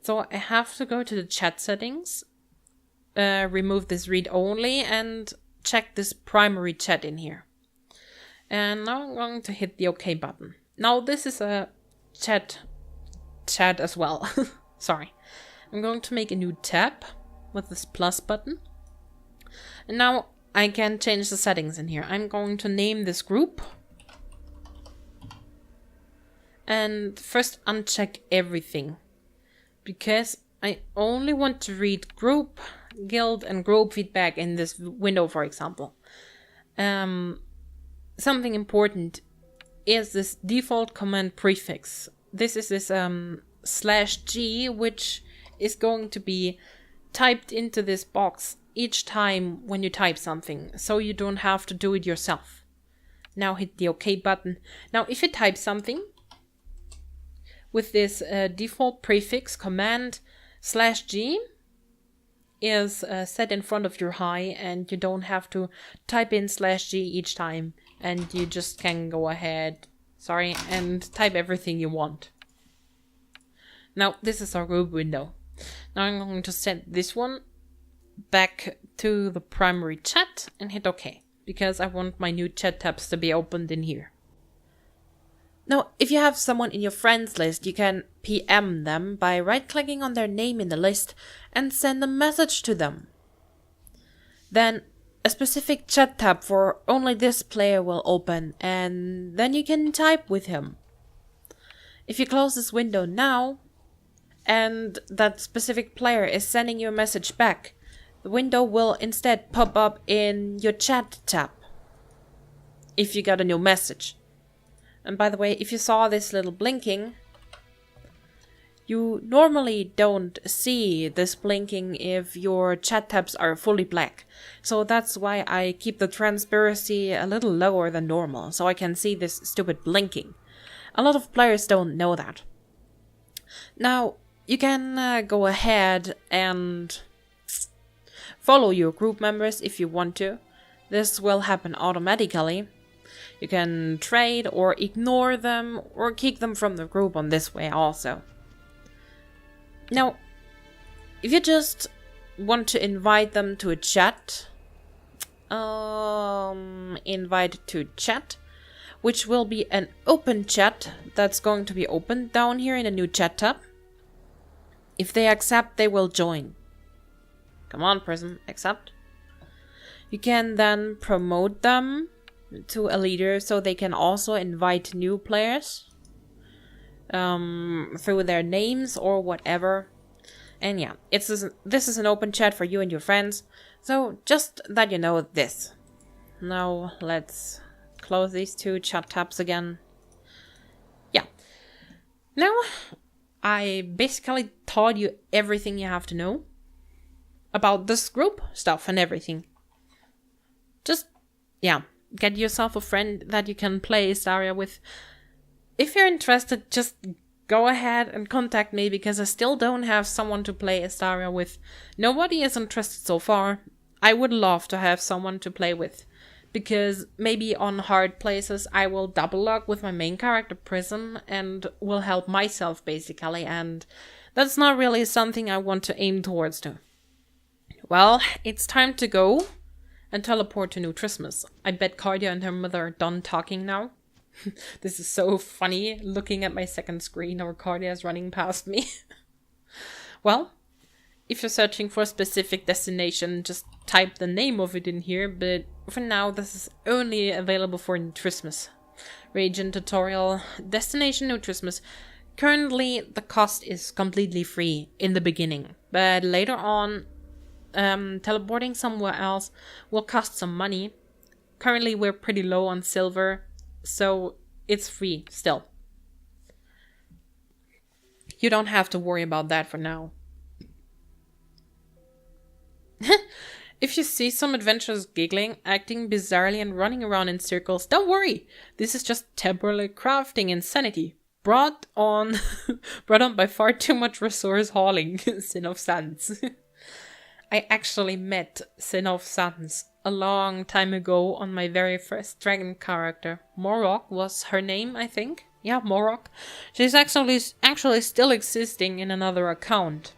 So I have to go to the chat settings, remove this read only, and check this primary chat in here. And now I'm going to hit the OK button. Now this is a chat as well. Sorry. I'm going to make a new tab with this plus button. And now I can change the settings in here. I'm going to name this group. And first uncheck everything. because I only want to read group, guild, and group feedback in this window, for example. Something important is this default command prefix. This is this /G, which is going to be typed into this box each time when you type something, so you don't have to do it yourself. Now hit the OK button. Now if you type something with this default prefix, command /G is set in front of your hi, and you don't have to type in /G each time, and you just can go ahead, and type everything you want. Now this is our group window. Now I'm going to set this one back to the primary chat and hit OK, because I want my new chat tabs to be opened in here. Now, if you have someone in your friends list, you can PM them by right-clicking on their name in the list and send a message to them. Then a specific chat tab for only this player will open, and then you can type with him. If you close this window now, and that specific player is sending you a message back, the window will instead pop up in your chat tab if you got a new message. And by the way, if you saw this little blinking, you normally don't see this blinking if your chat tabs are fully black. So that's why I keep the transparency a little lower than normal, so I can see this stupid blinking. A lot of players don't know that. Now, you can go ahead and follow your group members if you want to. This will happen automatically. You can trade or ignore them or kick them from the group on this way also. Now, if you just want to invite them to a chat, invite to chat, which will be an open chat that's going to be opened down here in a new chat tab. If they accept, they will join. Come on, Pryzm, accept. You can then promote them to a leader so they can also invite new players through their names or whatever. And yeah, this is an open chat for you and your friends, so just that you know this. Now let's close these two chat tabs again. Yeah. Now I basically taught you everything you have to know about this group stuff and everything. Just, yeah, get yourself a friend that you can play Istaria with. If you're interested, just go ahead and contact me, because I still don't have someone to play Istaria with. Nobody is interested so far. I would love to have someone to play with, because maybe on hard places I will double log with my main character Pryzm and will help myself basically, and that's not really something I want to aim towards to. Well, it's time to go and teleport to New Christmas. I bet Cardia and her mother are done talking now. This is so funny, looking at my second screen, or Cardia is running past me. Well, if you're searching for a specific destination, just type the name of it in here, but for now this is only available for New Christmas. Region tutorial, destination New Christmas. Currently the cost is completely free in the beginning, but later on teleporting somewhere else will cost some money. Currently we're pretty low on silver, so it's free still. You don't have to worry about that for now. If you see some adventurers giggling, acting bizarrely and running around in circles, don't worry. This is just temporary crafting insanity. Brought on by far too much resource hauling. Sin of Sands. I actually met Sin of Sands a long time ago on my very first dragon character. Morok was her name, I think. Yeah, Morok. She's actually still existing in another account.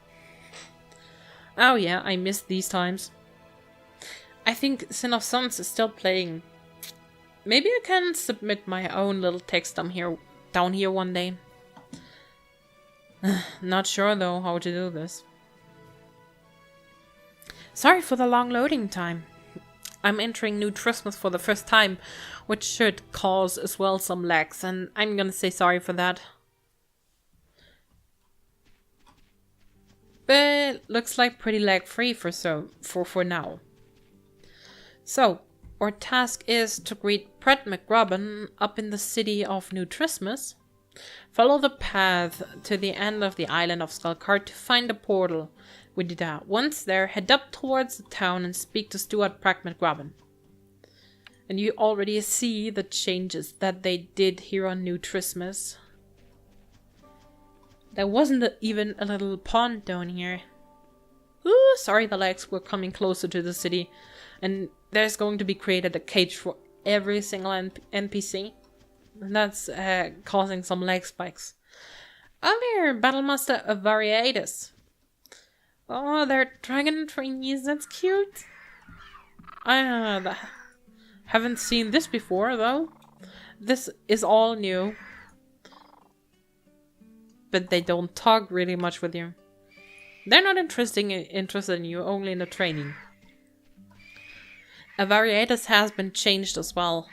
Oh yeah, I missed these times. I think Sin of Sands is still playing. Maybe I can submit my own little text down here one day. Not sure though how to do this. Sorry for the long loading time. I'm entering New Christmas for the first time, which should cause as well some lags, and I'm gonna say sorry for that. but looks like pretty lag free for now. So, our task is to greet Pryzm up in the city of New Christmas. Follow the path to the end of the island of Skullcard to find the portal. We did that. Once there, head up towards the town and speak to Steward Pryzm. And you already see the changes that they did here on New Christmas. There wasn't even a little pond down here. Ooh, sorry, the legs were coming closer to the city. And there's going to be created a cage for every single NPC. And that's causing some leg spikes. Oh, there, Battlemaster of Variatus. Oh, they're dragon trainees, that's cute. I haven't seen this before, though. This is all new. But they don't talk really much with you. They're not interested in you, only in the training. A Variatus has been changed as well.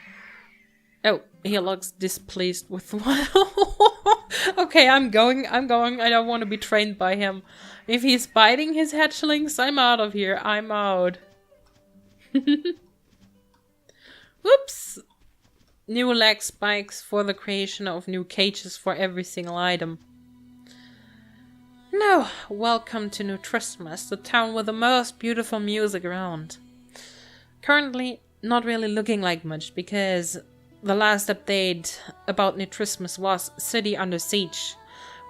Oh, he looks displeased with what? Okay, I'm going. I don't want to be trained by him. If he's biting his hatchlings, I'm out of here. I'm out. Whoops! New leg spikes for the creation of new cages for every single item. Now, welcome to New Christmas, the town with the most beautiful music around. Currently, not really looking like much, because the last update about New Christmas was City Under Siege,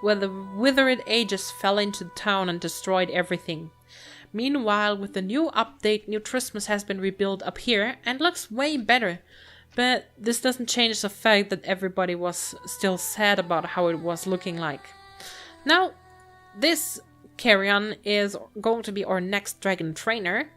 where the withered ages fell into town and destroyed everything. Meanwhile, with the new update, New Christmas has been rebuilt up here and looks way better. But this doesn't change the fact that everybody was still sad about how it was looking like. Now, this Carrion is going to be our next dragon trainer.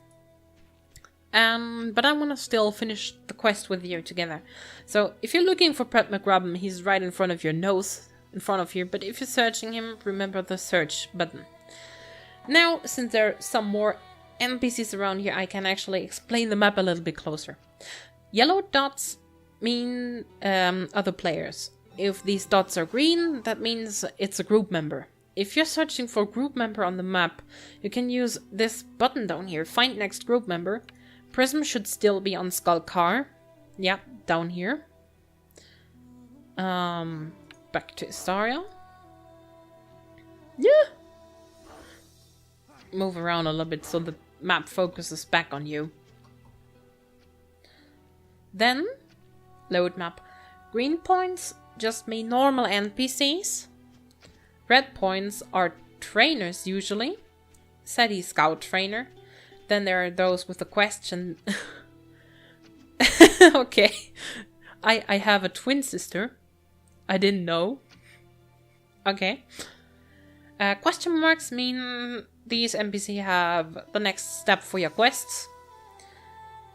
But I want to still finish the quest with you together. So, if you're looking for Pryzm, he's right in front of your nose, in front of you. But if you're searching him, remember the search button. Now, since there are some more NPCs around here, I can actually explain the map a little bit closer. Yellow dots mean other players. If these dots are green, that means it's a group member. If you're searching for a group member on the map, you can use this button down here, Find Next Group Member. Pryzm should still be on Skullcar. Yeah, down here. Back to Istaria. Yeah. Move around a little bit so the map focuses back on you. Then, load map. Green points just mean normal NPCs. Red points are trainers usually. SETI Scout Trainer. Then there are those with a question. Okay. I have a twin sister. I didn't know. Okay. Question marks mean these NPC have the next step for your quests.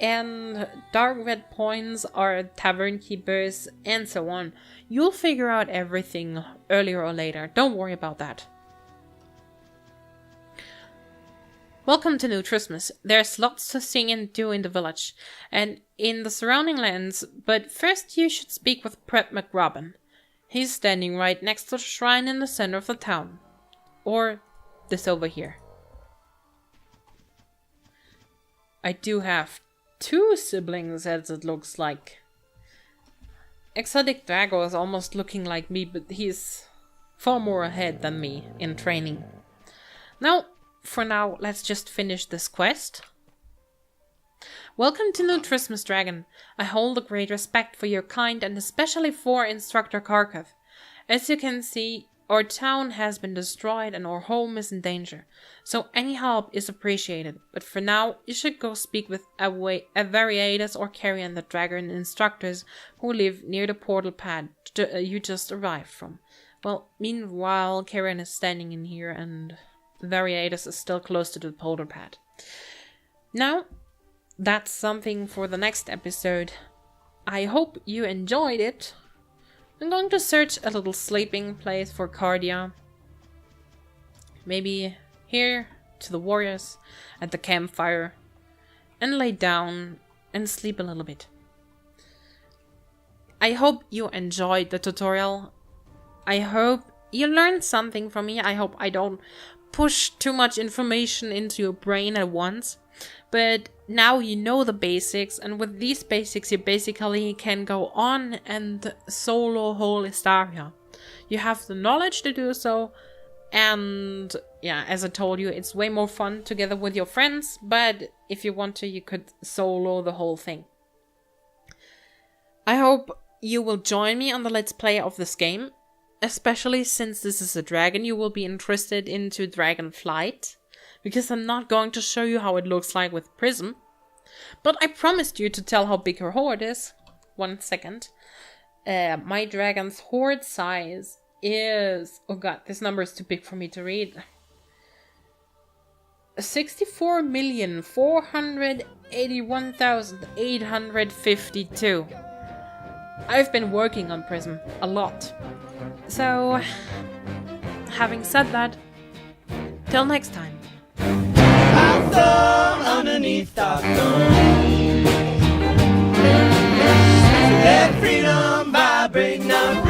And dark red points are tavern keepers and so on. You'll figure out everything earlier or later. Don't worry about that. Welcome to New Christmas. There's lots to sing and do in the village and in the surrounding lands, but first you should speak with Pryzm. He's standing right next to the shrine in the center of the town. Or this over here. I do have 2 siblings as it looks like. Exotic Drago is almost looking like me, but he's far more ahead than me in training. Now, for now, let's just finish this quest. Welcome to New Christmas, Dragon. I hold a great respect for your kind and especially for Instructor Kharkov. As you can see, our town has been destroyed and our home is in danger, so any help is appreciated. But for now, you should go speak with Variatus or Carrion the Dragon instructors who live near the portal pad you just arrived from. Well, meanwhile, Carrion is standing in here and Variatus is still close to the portal pad. Now, that's something for the next episode. I hope you enjoyed it. I'm going to search a little sleeping place for Cardia. Maybe here to the warriors at the campfire. And lay down and sleep a little bit. I hope you enjoyed the tutorial. I hope you learned something from me. I hope I don't push too much information into your brain at once. But now you know the basics, and with these basics you basically can go on and solo whole Istaria. You have the knowledge to do so, and yeah, as I told you, it's way more fun together with your friends, but if you want to, you could solo the whole thing. I hope you will join me on the Let's Play of this game, especially since this is a dragon. You will be interested into dragon flight, because I'm not going to show you how it looks like with Pryzm. But I promised you to tell how big her horde is. 1 second. My dragon's horde size is... oh god, this number is too big for me to read. 64,481,852. I've been working on Pryzm a lot. So, having said that, till next time. I fall underneath our thumb. Let freedom vibrate now.